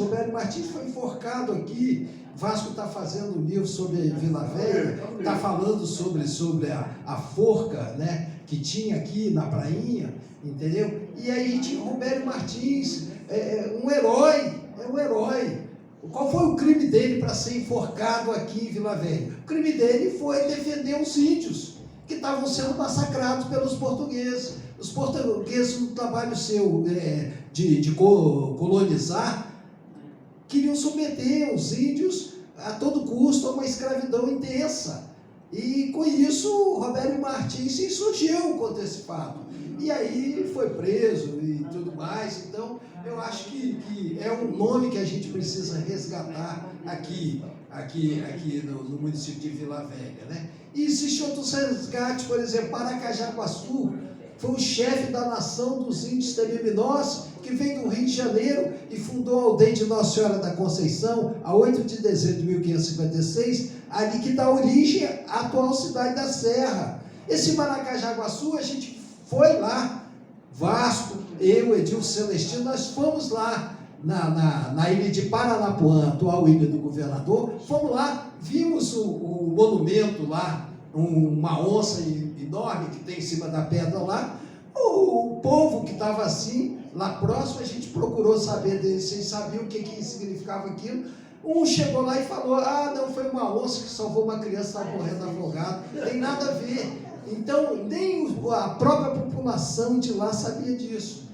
foi enforcado aqui. Vasco está fazendo um livro sobre Vila Velha, está falando sobre a forca, né, que tinha aqui na prainha, entendeu? E aí tinha Rubério Martins, um herói. Qual foi o crime dele para ser enforcado aqui em Vila Velha? O crime dele foi defender os índios que estavam sendo massacrados pelos portugueses. Os portugueses, no trabalho seu de colonizar, queriam submeter os índios a todo custo a uma escravidão intensa. E com isso, Rubério Martins se insurgiu contra esse fato. E aí foi preso e tudo mais. Então, eu acho que é um nome que a gente precisa resgatar aqui no município de Vila Velha, né? E existem outros resgates, por exemplo, Paracajaguaçu foi o chefe da nação dos índios Temiminós, que veio do Rio de Janeiro e fundou a aldeia de Nossa Senhora da Conceição, a 8 de dezembro de 1556, ali que dá origem à atual cidade da Serra. Esse Paracajaguaçu, a gente foi lá, Vasco, eu, Edilson Celestino, nós fomos lá na ilha de Paranapuã, atual ilha do governador, fomos lá, vimos o monumento lá, uma onça enorme que tem em cima da pedra lá. O povo que estava assim, lá próximo, a gente procurou saber deles, vocês sabiam o que significava aquilo. Um chegou lá e falou: não, foi uma onça que salvou uma criança, estava morrendo afogada. Não tem nada a ver. Então, nem a própria população de lá sabia disso,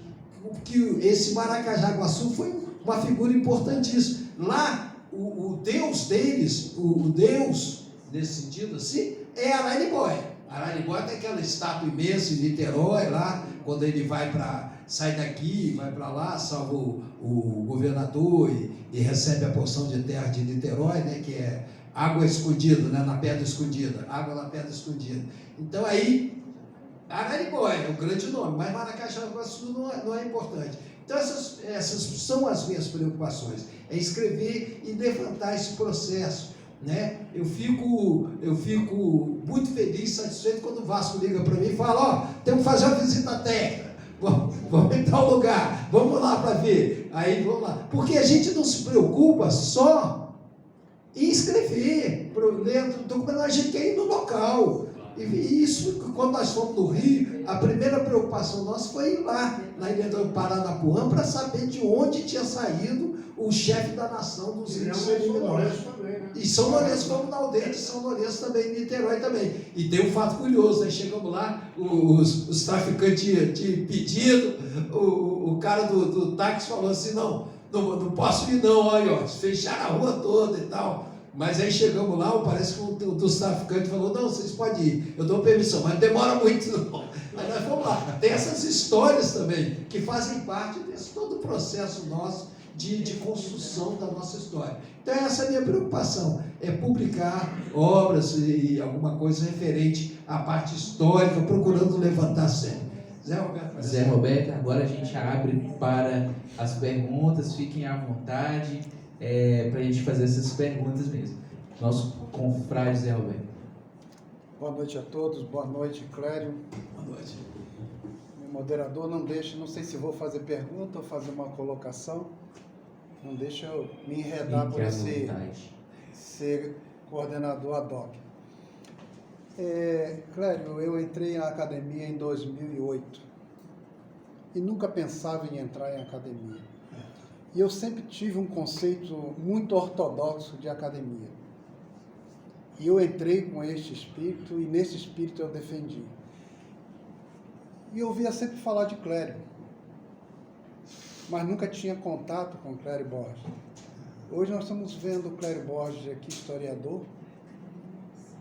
que esse Paracajaguaçu foi uma figura importantíssima. Lá, o Deus deles, o Deus, nesse sentido assim, é Araribóia. Araribóia tem aquela estátua imensa em Niterói, lá, quando ele sai daqui, vai para lá, salva o governador e recebe a porção de terra de Niterói, né, que é água escondida, né, na pedra escondida, água na pedra escondida. Então aí, Araribóia é o grande nome, mas Paracajaguaçu não é importante. Então essas são as minhas preocupações, é escrever e levantar esse processo, né? Eu fico muito feliz, satisfeito quando o Vasco liga para mim e fala: temos que fazer uma visita técnica, vamos em tal lugar, vamos lá para ver. Aí vamos lá, porque a gente não se preocupa só em escrever, ler documento, a gente quer ir no local. E isso, quando nós fomos no Rio, a primeira preocupação nossa foi ir lá, na ilha do Paranapuã, para saber de onde tinha saído o chefe da nação dos índios Temiminós. E São Lourenço, fomos na aldeia de São Lourenço também, Niterói também. E tem um fato curioso, né? Chegamos lá, os traficantes tinham pedido, o cara do táxi falou assim: não posso ir não, olha, fecharam a rua toda e tal. Mas aí chegamos lá, parece que um dos traficantes falou: não, vocês podem ir, eu dou permissão, mas não demora muito não. Mas nós vamos lá. Tem essas histórias também, que fazem parte desse todo o processo nosso de construção da nossa história. Então essa é a minha preocupação, é publicar obras e alguma coisa referente à parte histórica, procurando levantar sempre. Zé Roberto, agora a gente abre para as perguntas, fiquem à vontade para a gente fazer essas perguntas mesmo. Nosso confrade Zé Roberto. Boa noite a todos, boa noite, Clério. Boa noite. Meu moderador, não sei se vou fazer pergunta ou fazer uma colocação, não deixa eu me enredar por ser coordenador ad hoc. Clério, eu entrei na academia em 2008 e nunca pensava em entrar em academia. E eu sempre tive um conceito muito ortodoxo de academia. E eu entrei com este espírito, e nesse espírito eu defendi. E eu ouvia sempre falar de Clério, mas nunca tinha contato com Clério Borges. Hoje nós estamos vendo o Clério Borges aqui, historiador,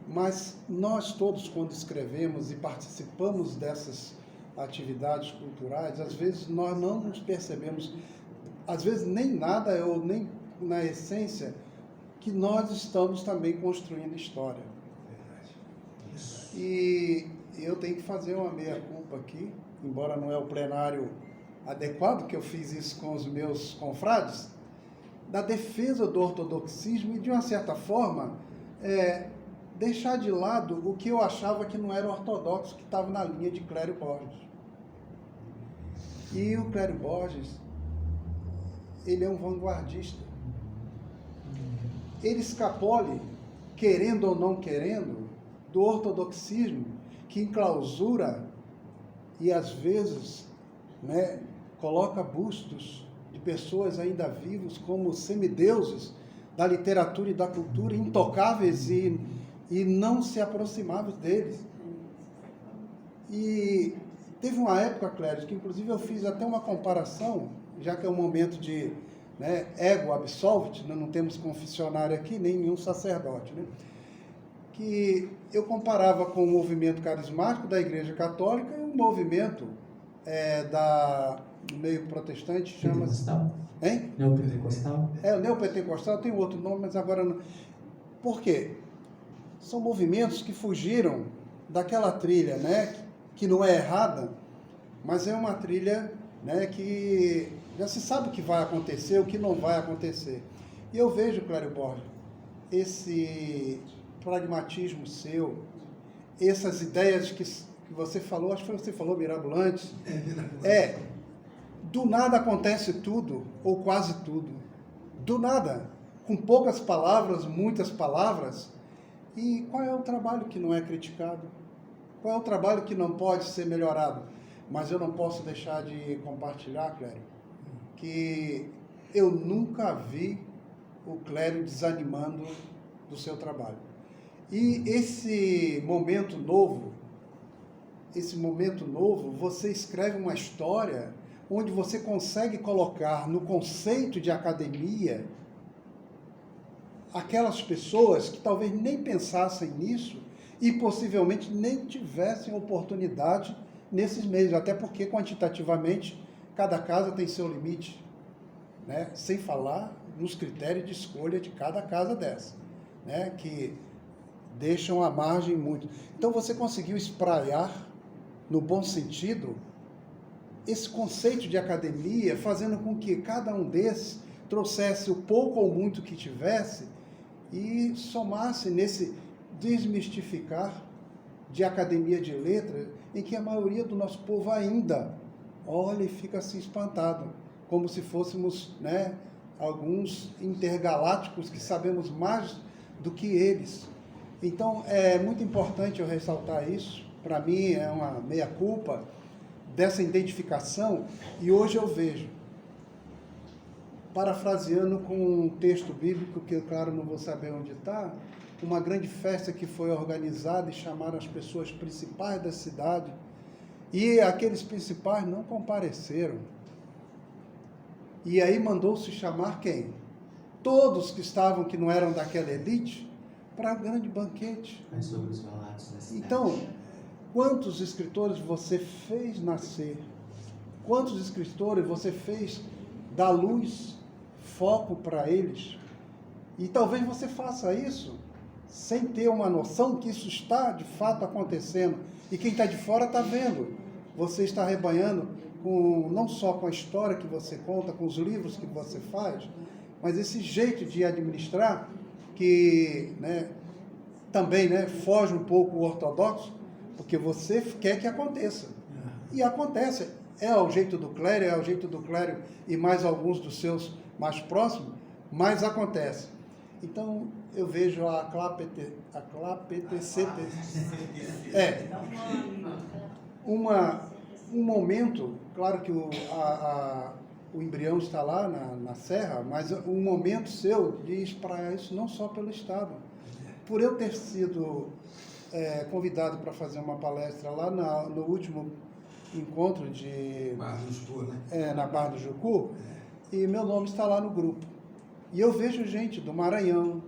mas nós todos, quando escrevemos e participamos dessas atividades culturais, às vezes nós não nos percebemos, às vezes nem nada, ou nem na essência, que nós estamos também construindo história. E eu tenho que fazer uma meia-culpa aqui, embora não é o plenário adequado, que eu fiz isso com os meus confrades, da defesa do ortodoxismo e, de uma certa forma, deixar de lado o que eu achava que não era ortodoxo, que estava na linha de Clério Borges. E o Clério Borges, ele é um vanguardista. Ele escapole, querendo ou não querendo, do ortodoxismo, que enclausura e, às vezes, coloca bustos de pessoas ainda vivos como semideuses da literatura e da cultura, intocáveis e não se aproximavam deles. E teve uma época, Clério, que inclusive eu fiz até uma comparação, já que é um momento de ego absolvit, não temos confessionário aqui, nem nenhum sacerdote, que eu comparava com o movimento carismático da Igreja Católica e um movimento do meio protestante, chama-se... Hein? Neopentecostal? O neopentecostal tem outro nome, mas agora não... Por quê? São movimentos que fugiram daquela trilha, que não é errada, mas é uma trilha, que já se sabe o que vai acontecer, o que não vai acontecer. E eu vejo, Clério Borges, esse pragmatismo seu, essas ideias que você falou, acho que você falou mirabolantes, do nada acontece tudo, ou quase tudo. Do nada, com poucas palavras, muitas palavras. E qual é o trabalho que não é criticado? Qual é o trabalho que não pode ser melhorado? Mas eu não posso deixar de compartilhar, Clério, que eu nunca vi o Clério desanimando do seu trabalho. E esse momento novo, você escreve uma história onde você consegue colocar no conceito de academia aquelas pessoas que talvez nem pensassem nisso e possivelmente nem tivessem oportunidade nesses meios, até porque quantitativamente cada casa tem seu limite, sem falar nos critérios de escolha de cada casa dessa, que deixam à margem muito. Então você conseguiu espraiar, no bom sentido, esse conceito de academia, fazendo com que cada um desses trouxesse o pouco ou muito que tivesse e somasse nesse desmistificar de academia de letras, em que a maioria do nosso povo ainda olha e fica assim espantado, como se fôssemos alguns intergalácticos que sabemos mais do que eles. Então, é muito importante eu ressaltar isso. Para mim, é uma meia-culpa dessa identificação. E hoje eu vejo, parafraseando com um texto bíblico, que eu, claro, não vou saber onde está, uma grande festa que foi organizada e chamaram as pessoas principais da cidade. E aqueles principais não compareceram. E aí mandou-se chamar quem? Todos que estavam, que não eram daquela elite, para um grande banquete. Mas sobre os valados da cidade. Então, quantos escritores você fez nascer? Quantos escritores você fez dar luz, foco para eles? E talvez você faça isso sem ter uma noção que isso está de fato acontecendo. E quem está de fora está vendo. Você está arrebanhando não só com a história que você conta, com os livros que você faz, mas esse jeito de administrar que também foge um pouco o ortodoxo, porque você quer que aconteça. E acontece. É o jeito do Clério, e mais alguns dos seus mais próximos, mas acontece. Então, eu vejo a CLAPTCT, uma um momento, claro que o embrião está lá na Serra, mas um momento seu de espraiar isso não só pelo Estado. Por eu ter sido convidado para fazer uma palestra lá no último encontro de... Barra do Jucu, né? Na Barra do Jucu, e meu nome está lá no grupo. E eu vejo gente do Maranhão,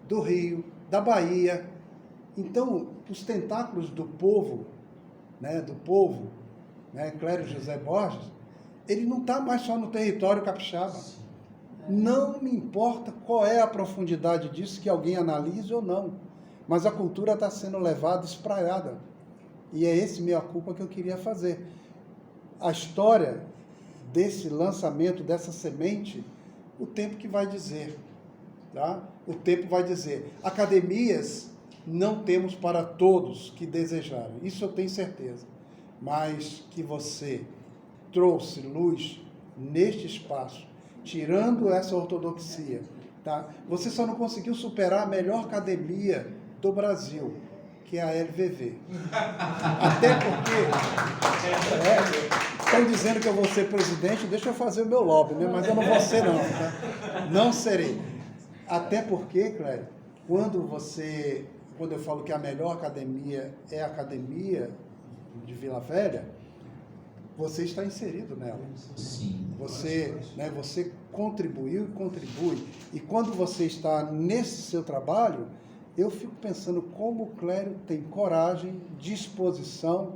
do Rio, da Bahia. Então, os tentáculos do povo, né, Clério José Borges, ele não está mais só no território capixaba. Não me importa qual é a profundidade disso, que alguém analise ou não, mas a cultura está sendo levada, espraiada. E é esse meia culpa que eu queria fazer. A história desse lançamento, dessa semente, o tempo que vai dizer. Tá? O tempo vai dizer. Academias não temos para todos que desejarem, isso eu tenho certeza. Mas que você trouxe luz neste espaço, tirando essa ortodoxia. Tá? Você só não conseguiu superar a melhor academia do Brasil, que é a LVV. Até porque estão dizendo que eu vou ser presidente, deixa eu fazer o meu lobby, né? Mas eu não vou ser não, tá? Não serei. Até porque, Clério, quando eu falo que a melhor academia é a academia de Vila Velha, você está inserido nela. Sim. Você contribuiu e contribui. E quando você está nesse seu trabalho, eu fico pensando como o Clério tem coragem, disposição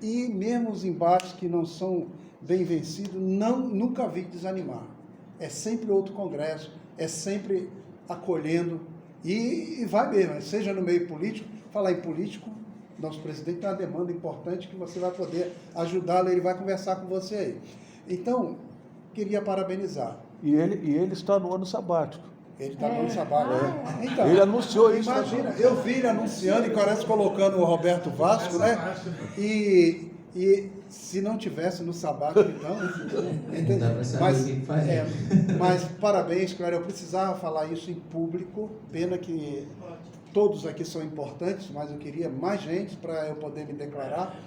e mesmo os embates que não são bem vencidos, nunca vi desanimar. É sempre outro congresso, é sempre acolhendo e vai mesmo, seja no meio político. Falar em político, nosso presidente tem uma demanda importante que você vai poder ajudá-lo, ele vai conversar com você aí. Então, queria parabenizar. E ele está no ano sabático. Ele está no ano sabático. Então, ele anunciou isso. Imagina, eu vi ele anunciando e parece colocando o Roberto Vasco, né? E se não tivesse no sabático, então... Não dá para saber o que faz. Mas parabéns, Clério, eu precisava falar isso em público, pena que todos aqui são importantes, mas eu queria mais gente para eu poder me declarar.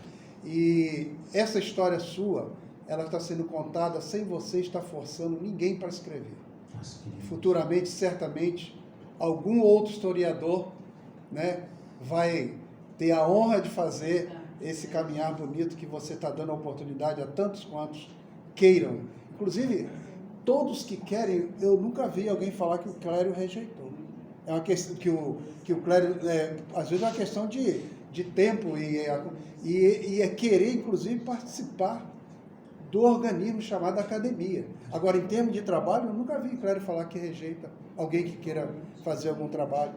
E essa história sua, ela está sendo contada sem você estar forçando ninguém para escrever. Nossa, Futuramente, certamente, algum outro historiador, né, vai ter a honra de fazer esse caminhar bonito que você está dando a oportunidade a tantos quantos queiram. Inclusive, todos que querem, eu nunca vi alguém falar que o Clério rejeitou. É uma questão que o Clério, às vezes é uma questão de tempo e é querer, inclusive, participar do organismo chamado academia. Agora, em termos de trabalho, eu nunca vi Clério falar que rejeita alguém que queira fazer algum trabalho.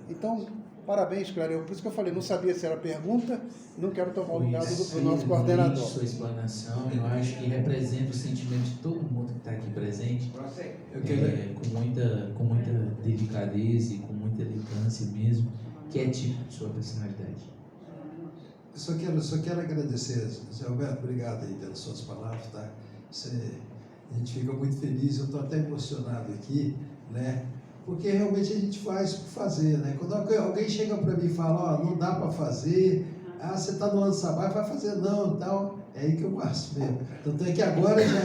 Então, parabéns, Clério. Por isso que eu falei, não sabia se era pergunta, não quero tomar o lugar do nosso coordenador. Sua explanação, eu acho que representa o sentimento de todo mundo que está aqui presente, com muita delicadeza e com muita elegância mesmo, que é típico de sua personalidade. Eu só quero agradecer, Zé Roberto, obrigado aí pelas suas palavras, tá? A gente fica muito feliz, eu estou até emocionado aqui, né? Porque realmente a gente faz por fazer, né? Quando alguém chega para mim e fala, ó, não dá para fazer, você está no ano sabático, vai fazer não, tal, é aí que eu gosto mesmo. Tanto é que agora já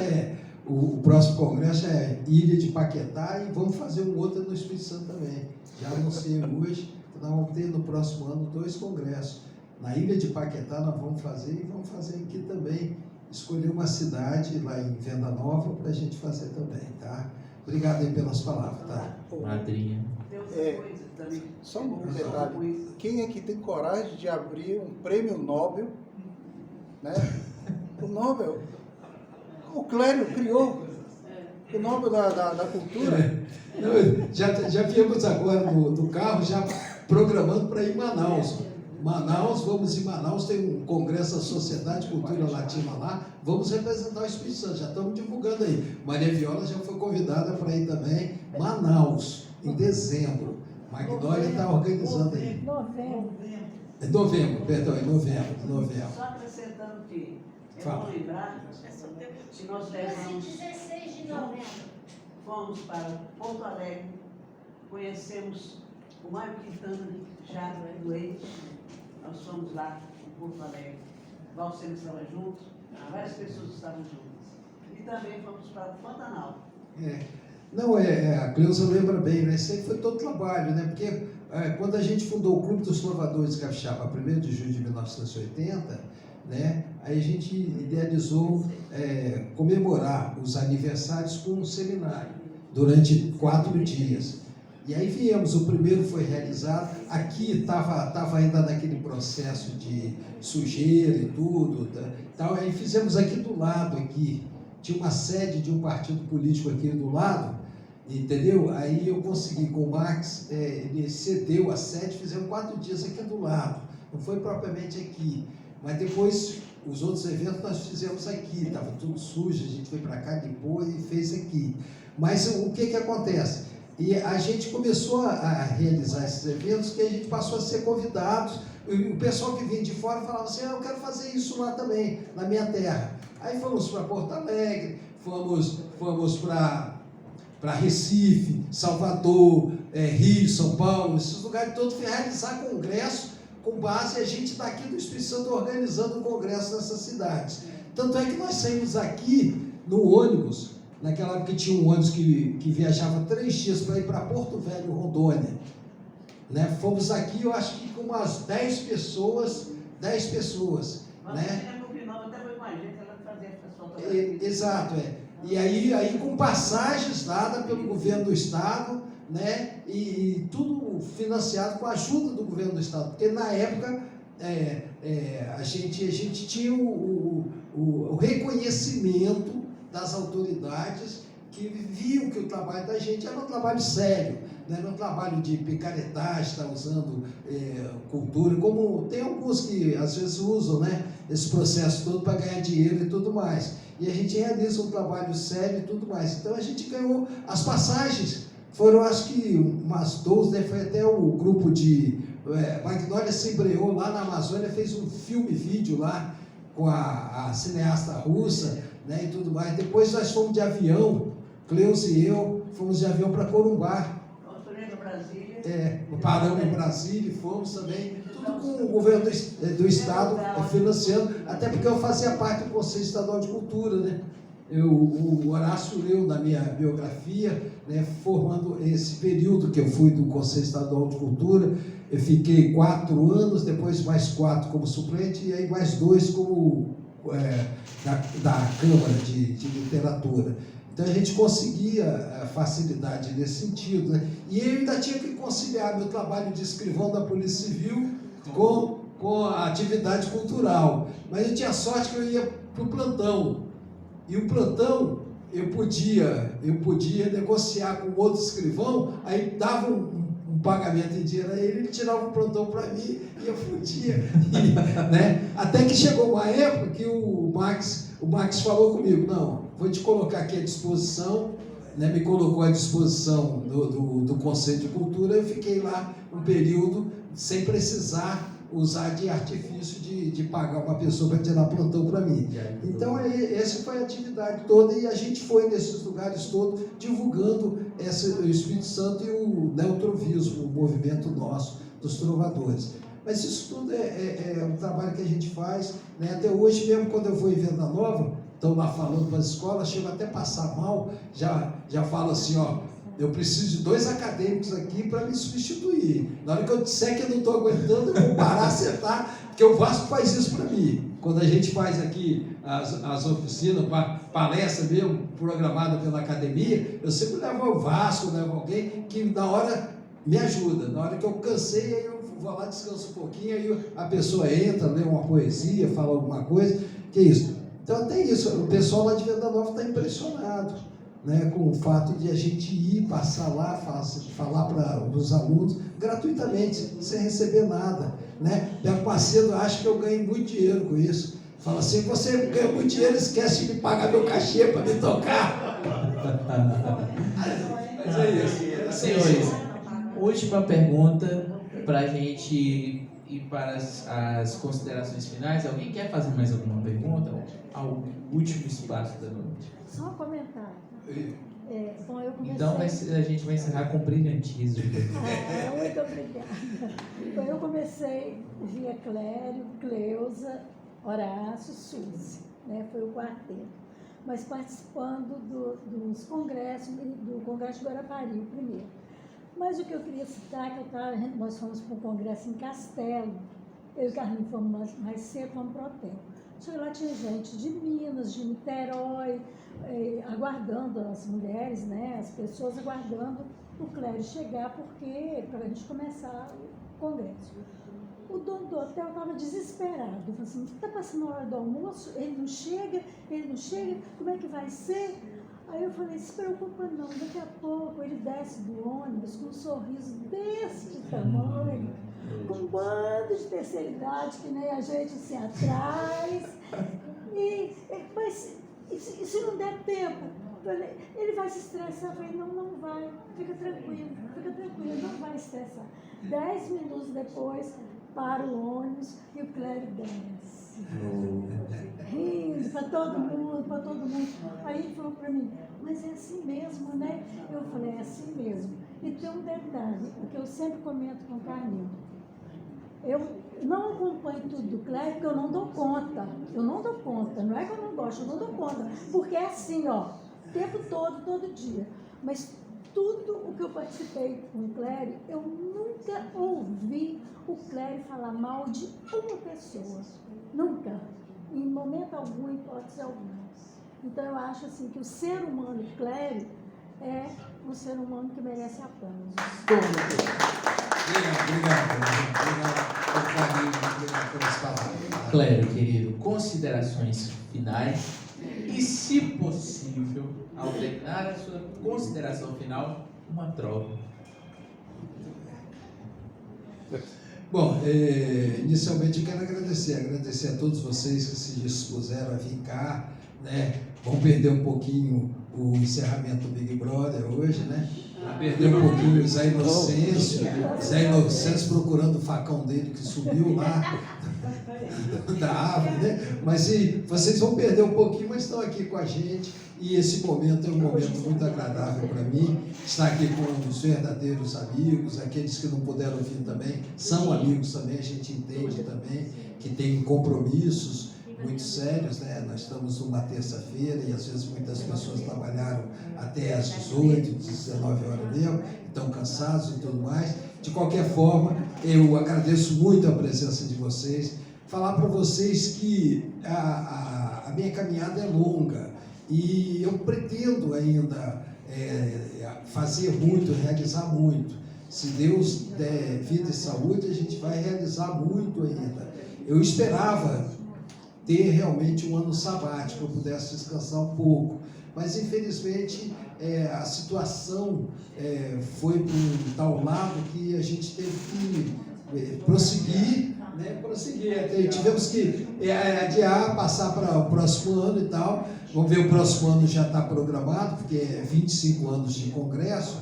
o próximo congresso é Ilha de Paquetá e vamos fazer um outro no Espírito Santo também. Já anunciei hoje, nós vamos ter no próximo ano 2 congressos. Na Ilha de Paquetá nós vamos fazer e vamos fazer aqui também. Escolher uma cidade lá em Venda Nova para a gente fazer também, tá? Obrigado aí pelas palavras, tá? Madrinha. Só um detalhe. Quem é que tem coragem de abrir um prêmio Nobel, né? O Nobel, o Clério criou o Nobel da cultura. Já viemos agora no carro, já programando para ir em Manaus. Vamos em Manaus, tem um congresso da Sociedade de Cultura Latina lá, vamos representar o Espírito Santo, já estamos divulgando aí. Maria Viola já foi convidada para ir também, Manaus, em dezembro. Magnólia está organizando aí. Novembro. Só acrescentando que é bom lembrar que nós levamos, 16 de novembro. Fomos para Porto Alegre, conhecemos o Mário Quintana, já doente. Nós fomos lá em Porto Alegre. Valceno estava junto, Várias pessoas estavam juntas. E também fomos para o Pantanal. Não, a Cleusa lembra bem, né? Isso aí foi todo trabalho, né? Porque quando a gente fundou o Clube dos Trovadores de Capixaba, 1º de julho de 1980, né? Aí a gente idealizou comemorar os aniversários com um seminário durante 4 dias. E aí viemos, o primeiro foi realizado, aqui estava ainda naquele processo de sujeira e tudo, tal, aí fizemos aqui do lado, aqui, tinha uma sede de um partido político aqui do lado, entendeu? Aí eu consegui com o Max, ele cedeu a sede, fizemos 4 dias aqui do lado, não foi propriamente aqui, mas depois os outros eventos nós fizemos aqui, estava tudo sujo, a gente foi para cá, limpou e fez aqui. Mas o que acontece? E a gente começou a realizar esses eventos que a gente passou a ser convidados. O pessoal que vinha de fora falava assim, eu quero fazer isso lá também, na minha terra. Aí fomos para Porto Alegre, fomos para Recife, Salvador, Rio, São Paulo, esses lugares todos, realizar congresso com base a gente daqui do Espírito Santo organizando o congresso nessas cidades. Tanto é que nós saímos aqui no ônibus, naquela época tinha um ônibus que viajava 3 dias para ir para Porto Velho, Rondônia. Né? Fomos aqui, eu acho que com umas 10 pessoas. Mas Né? a Cupinova até foi com a gente, ela fazia as fotografias. Exato, E aí com passagens dadas pelo governo do Estado, né? E tudo financiado com a ajuda do governo do Estado, porque na época a gente tinha o reconhecimento das autoridades que viam que o trabalho da gente era um trabalho sério, não era um trabalho de picaretagem, estar usando cultura, como tem alguns que às vezes usam, né, esse processo todo para ganhar dinheiro e tudo mais. E a gente realiza um trabalho sério e tudo mais. Então a gente ganhou as passagens, foram acho que umas 12, né, foi até o grupo de Magnólia se embreou lá na Amazônia, fez um filme-vídeo lá com a cineasta russa, né, e tudo mais. Depois nós fomos de avião, Cleusa e eu, fomos de avião para Corumbá. Paramos em Brasília e fomos também, tudo com o governo do Estado financiando, até porque eu fazia parte do Conselho Estadual de Cultura, né? O Horácio leu na minha biografia, né, formando esse período que eu fui do Conselho Estadual de Cultura, eu fiquei 4 anos, depois mais 4 como suplente, e aí mais 2 como da Câmara de Literatura. Então a gente conseguia facilidade nesse sentido, né? E eu ainda tinha que conciliar meu trabalho de escrivão da Polícia Civil com a atividade cultural. Mas eu tinha sorte que eu ia para o plantão. E o plantão eu podia negociar com outro escrivão, aí dava um pagamento em dinheiro a ele tirava o plantão para mim e eu podia. Né? Até que chegou uma época que o Max falou comigo, não, vou te colocar aqui à disposição, né? Me colocou à disposição do Conselho de Cultura, eu fiquei lá um período sem precisar usar de artifício de pagar uma pessoa para tirar plantão para mim. Então, essa foi a atividade toda e a gente foi nesses lugares todos divulgando o Espírito Santo e o neotrovismo, o movimento nosso dos trovadores. Mas isso tudo é um trabalho que a gente faz, né? Até hoje mesmo, quando eu vou em Venda Nova, estão lá falando para as escolas, chego até a passar mal, já falo assim, ó, eu preciso de 2 acadêmicos aqui para me substituir. Na hora que eu disser que eu não estou aguentando, eu vou parar, sentar, porque o Vasco faz isso para mim. Quando a gente faz aqui as oficinas, palestra mesmo, programada pela academia, eu sempre levo o Vasco, levo alguém que na hora me ajuda. Na hora que eu cansei, aí eu vou lá, descanso um pouquinho, aí a pessoa entra, lê uma poesia, fala alguma coisa, que é isso. Então até isso, o pessoal lá de Venda Nova está impressionado, né, com o fato de a gente ir, passar lá, falar para os alunos gratuitamente, sem receber nada. Né? Beco Macedo acha que eu ganho muito dinheiro com isso. Fala assim, você ganha muito dinheiro, esquece de me pagar meu cachê para me tocar. Mas é isso. Senhores, última pergunta para a gente ir para as considerações finais. Alguém quer fazer mais alguma pergunta? Ao último espaço da noite. Só um comentário. Bom, eu comecei... Então a gente vai encerrar com brilhantismo. Muito obrigada. Então eu comecei via Clério, Cleusa, Horácio, Suzy. né? Foi o quarteto. Mas participando dos congressos, do Congresso de Guarapari, o primeiro. Mas o que eu queria citar é que nós fomos para um congresso em Castelo, eu e o Carlinhos fomos mais cedo, fomos para o hotel. Chegou lá, tinha gente de Minas, de Niterói, aguardando as mulheres, né, as pessoas aguardando o clero chegar, porque para a gente começar o congresso. O dono do hotel estava desesperado, falou assim, está passando a hora do almoço, ele não chega, como é que vai ser? Aí eu falei, se preocupa não, daqui a pouco ele desce do ônibus com um sorriso desse tamanho, com um bando de terceira idade, que nem a gente assim atrás, mas e se não der tempo? Ele vai se estressar. Eu falei, não vai, fica tranquilo, não vai estressar. 10 minutos depois, para o ônibus e o Clério desce. Rindo para todo mundo. Aí ele falou para mim, mas é assim mesmo, né? Eu falei, é assim mesmo. E tem um detalhe, o que eu sempre comento com o Carlinhos. Eu não acompanho tudo do Clério porque eu não dou conta. Não é que eu não gosto, eu não dou conta. Porque é assim, ó, o tempo todo dia. Mas tudo o que eu participei com o Clério, eu nunca ouvi o Clério falar mal de uma pessoa. Nunca. Em momento algum, em hipótese alguma. Então eu acho assim que o ser humano Clério é um ser humano que merece aplausos. Obrigado pelas palavras. Clério, querido, considerações finais e, se possível, ao terminar a sua consideração final, uma troca. Bom, inicialmente eu quero agradecer a todos vocês que se dispuseram a vir cá, né? Vão perder um pouquinho o encerramento do Big Brother hoje, né? Perder um pouquinho o Zé Inocêncio procurando o facão dele que subiu lá da árvore, né? Mas vocês vão perder um pouquinho, mas estão aqui com a gente e esse momento é um momento muito agradável para mim, estar aqui com os verdadeiros amigos, aqueles que não puderam vir também, são amigos também, a gente entende também que tem compromissos muito sérios, né? Nós estamos numa terça-feira e às vezes muitas pessoas trabalharam até às 18, 19 horas mesmo, estão cansados e tudo mais. De qualquer forma, eu agradeço muito a presença de vocês. Falar para vocês que a minha caminhada é longa e eu pretendo ainda fazer muito, realizar muito. Se Deus der vida e saúde, a gente vai realizar muito ainda. Eu esperava ter realmente um ano sabático, eu pudesse descansar um pouco. Mas, infelizmente, a situação foi para um tal lado que a gente teve que prosseguir, né? Tivemos que adiar, passar para o próximo ano e tal. Vamos ver, o próximo ano já está programado, porque é 25 anos de congresso,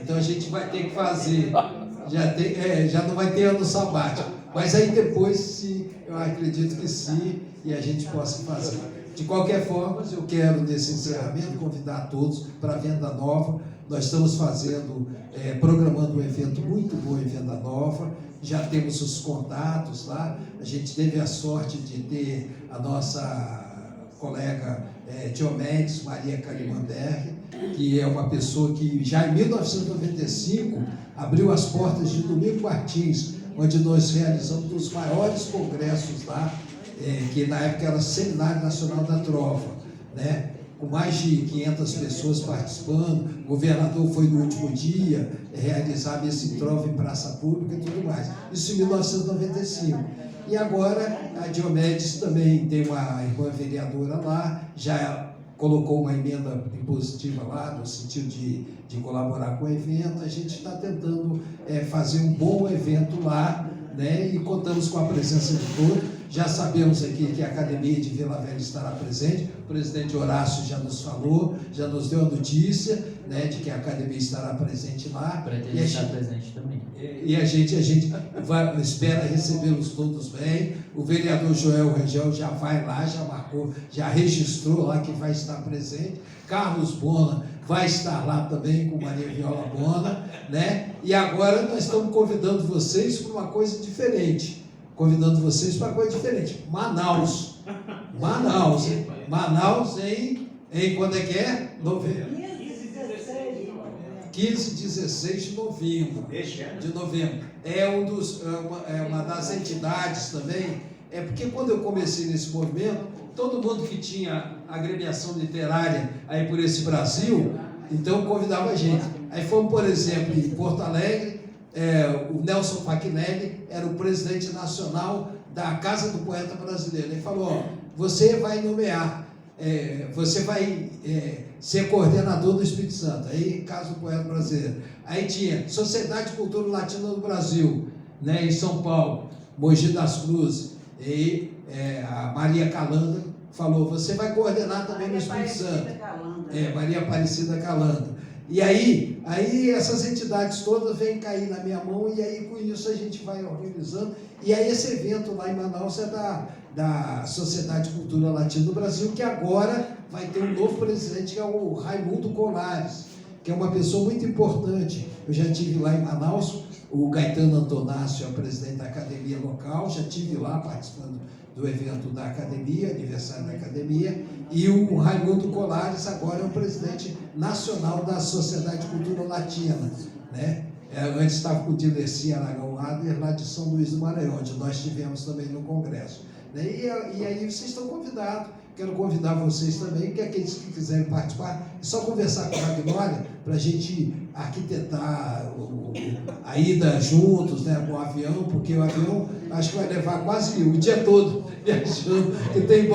então a gente vai ter que fazer, já não vai ter ano sabático. Mas aí depois, eu acredito que sim, e a gente possa fazer. De qualquer forma, eu quero, nesse encerramento, convidar todos para a Venda Nova. Nós estamos programando um evento muito bom em Venda Nova, já temos os contatos lá, a gente teve a sorte de ter a nossa colega Diomedes Maria Calimandberg, que é uma pessoa que já em 1995 abriu as portas de Domingo Martins, onde nós realizamos os maiores congressos lá, que na época era o Seminário Nacional da Trova, né? Com mais de 500 pessoas participando. O governador foi no último dia realizar esse trova em praça pública e tudo mais. Isso em 1995. E agora a Diomedes também tem uma irmã vereadora lá, já colocou uma emenda impositiva lá, no sentido de colaborar com o evento. A gente está tentando fazer um bom evento lá, né? E contamos com a presença de todos. Já sabemos aqui que a Academia de Vila Velha estará presente, o presidente Horácio já nos falou, já nos deu a notícia, né, de que a Academia estará presente lá. Pretende estar presente também. E a gente espera recebê-los todos bem. O vereador Joel Rangel já vai lá, já marcou, já registrou lá que vai estar presente. Carlos Bona vai estar lá também com Maria Viola Bona, né? E agora nós estamos convidando vocês para uma coisa diferente. Manaus. Manaus em quando é que é? Novembro. 15 e 16 de novembro. É uma das entidades também. É porque quando eu comecei nesse movimento, todo mundo que tinha agremiação literária aí por esse Brasil, então convidava a gente. Aí fomos, por exemplo, em Porto Alegre, o Nelson Fachinelli era o presidente nacional da Casa do Poeta Brasileiro. Ele falou, ó, você vai nomear, você vai ser coordenador do Espírito Santo, aí Casa do Poeta Brasileiro. Aí tinha Sociedade de Cultura Latina do Brasil, né, em São Paulo, Mogi das Cruzes, e a Maria Calanda falou, você vai coordenar também no Espírito Santo. Maria Aparecida Calanda. E aí essas entidades todas vêm cair na minha mão, e aí com isso a gente vai organizando. E aí esse evento lá em Manaus é da Sociedade de Cultura Latina do Brasil, que agora vai ter um novo presidente, que é o Raimundo Colares, que é uma pessoa muito importante. Eu já estive lá em Manaus, o Gaetano Antonácio é o presidente da academia local, já estive lá participando do evento da academia, aniversário da academia, e o Raimundo Colares agora é o presidente nacional da Sociedade de Cultura Latina, né? Antes estava com o Dileci Aragão Adler, lá de São Luís do Maranhão, onde nós estivemos também no congresso, né? E aí vocês estão convidados. Quero convidar vocês também, que aqueles que quiserem participar, é só conversar com a Magnólia para a gente arquitetar a ida juntos, né, com o avião, porque o avião acho que vai levar quase o dia todo viajando, que tem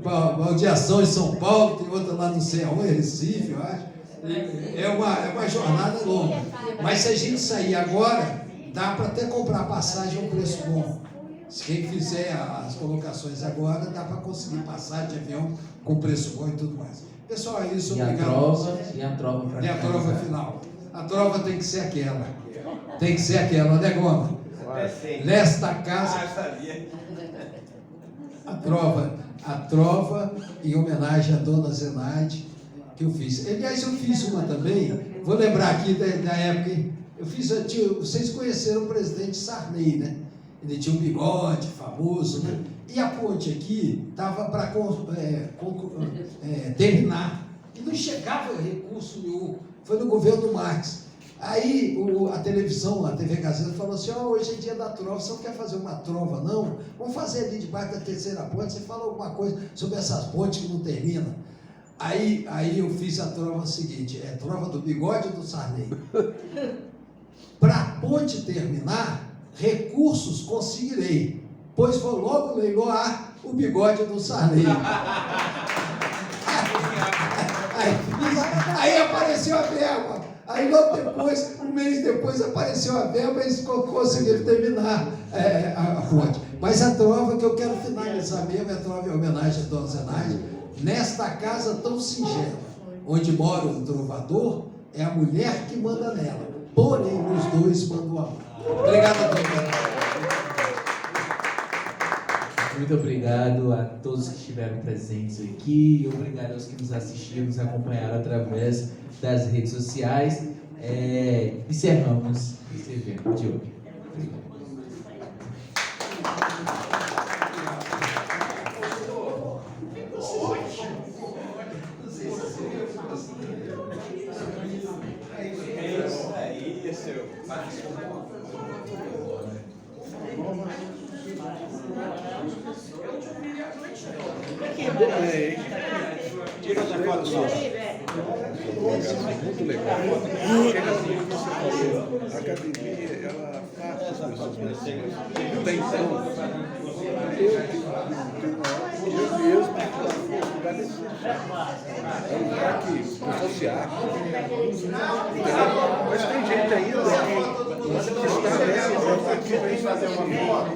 baldeação em São Paulo, tem outra lá não sei aonde, Recife, eu acho. É uma jornada longa. Mas se a gente sair agora, dá para até comprar passagem a um preço bom. Se quem fizer as colocações agora, dá para conseguir passar de avião com preço bom e tudo mais. Pessoal, é isso. Obrigado. E a trova final. A trova tem que ser aquela. Tem que ser aquela, né, Goma? Nesta casa. A trova em homenagem à dona Zenaide, que eu fiz. Aliás, eu fiz uma também, vou lembrar aqui da época, hein? Vocês conheceram o presidente Sarney, né? Ele tinha um bigode famoso, né? E a ponte aqui estava para terminar. E não chegava recurso nenhum. Foi no governo Marx. Aí a televisão, a TV Gazeta, falou assim, hoje é dia da trova, você não quer fazer uma trova, não? Vamos fazer ali debaixo da terceira ponte, você fala alguma coisa sobre essas pontes que não terminam. Aí eu fiz a trova seguinte, trova do bigode do Sarney. Para a ponte terminar, recursos conseguirei, pois vou logo leiloar o bigode do Sarney. Aí apareceu a verba. Aí logo depois, um mês depois, apareceu a verba e eles conseguiram terminar a ponte. Mas a trova que eu quero finalizar mesmo é a trova em homenagem a Dona Zenaide. Nesta casa tão singela, onde mora um trovador, é a mulher que manda nela. Porém, os dois mandam o amor. Obrigado a todos. Muito obrigado a todos que estiveram presentes aqui, e obrigado aos que nos assistiram, nos acompanharam através das redes sociais. Encerramos esse evento de hoje. Tira essa foto lá. Muito legal. A academia, ela faz as pessoas mais simples. Até então, eu mesmo lugar desse é um lugar que fosse arte. Mas tem gente ainda que está aqui vem fazer uma foto.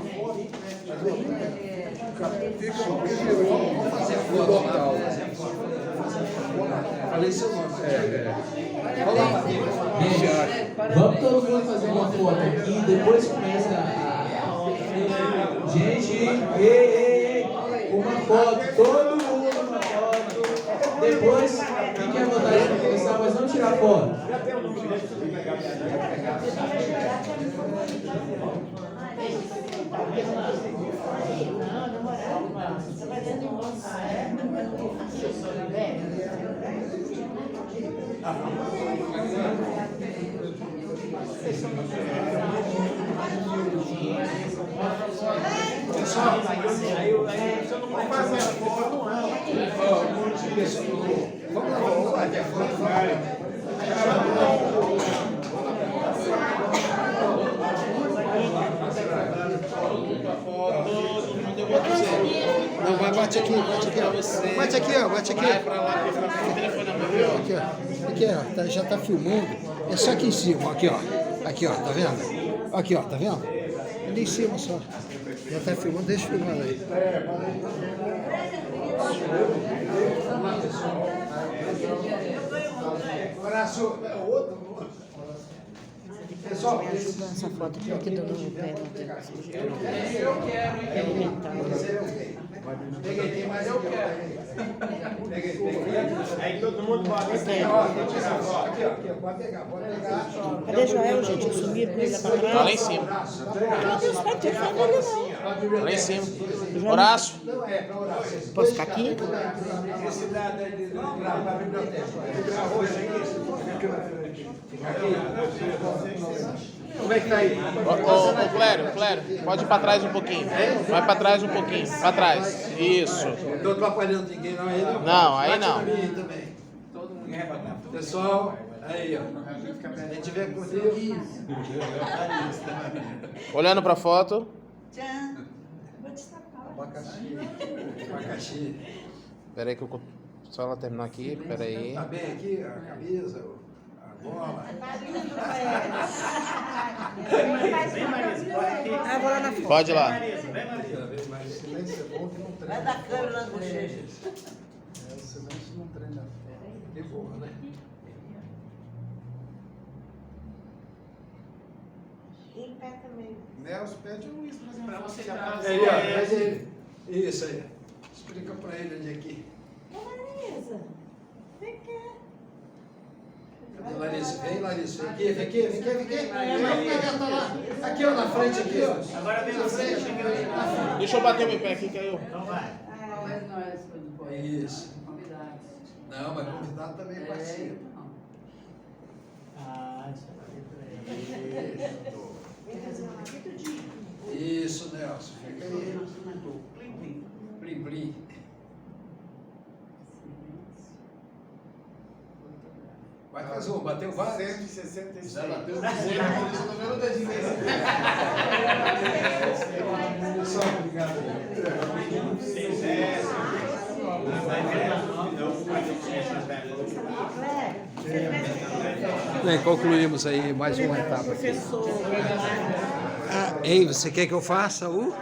Vamos fazer foto local. Falei seu nome. Vamos todo mundo fazer uma foto aqui, depois começa a... Gente, uma foto, todo mundo uma foto. Depois, fiquem à vontade para começar, mas não tirar foto. Não, namorado, você vai dentro de Pessoal, vamos fazer a foto. Vamos lá, Não, vai, bate aqui, bate aqui, ó. Bate aqui, ó, bate aqui. Vai pra lá, aqui, ó. Aqui, ó, já tá filmando. É só aqui em cima, aqui, ó. Aqui, ó, tá vendo? Aqui, ó, tá vendo? Ali em cima só. Já tá filmando, deixa eu filmar aí. Horácio, outro. Pessoal, essa foto aqui do novo pé. Eu quero, peguei, mas eu quero. Aí todo mundo pode Tirar a foto. Aqui, ó, pode pegar. Cadê Joel, gente? Eu sumi com ele lá pra trás. Tá lá em cima. Meu Deus, pai, tem família não. Lá em cima. Horácio. Posso ficar aqui? Como é que tá aí? Ô, Clério, pode ir pra trás um pouquinho. Vai pra trás um pouquinho. Pra trás. Isso. Não estou atrapalhando ninguém, não. Aí não. Não, aí não. Bate na minha também. Pessoal, aí, ó. Quem tiver comigo. Olhando pra foto. Tchau. Vou te tapar. Abacaxi. Pera aí que eu... Só ela terminar aqui, pera aí. Tá bem aqui a camisa, a bola. Ah, vou lá na foto. Pode ir lá. Silêncio é bom que não treina. Vai dar câmera nas bochechas. O silêncio não treina. De boa, né? Em pé também. Nelson, pede o Luiz pra você. Aí, ó, faz ele. Isso aí. Explica pra ele onde é que. Larissa, vem cá. Cadê Larissa? Vem, Larissa. Vem aqui, vem aqui, vem aqui, vem aqui. Vem lá. Aqui, ó, na frente, aqui, ó. Agora vem na frente. Deixa eu bater meu pé aqui, caiu. Então vai. Isso. Não, mas convidado também participa. Ah, isso é Isso, Nelson. Fica aí. Plim, plim. Vai mais um, bateu vários. 166. Já bateu. Pessoal, obrigado. Bem, concluímos aí mais uma etapa aqui. Ei, você quer que eu faça o?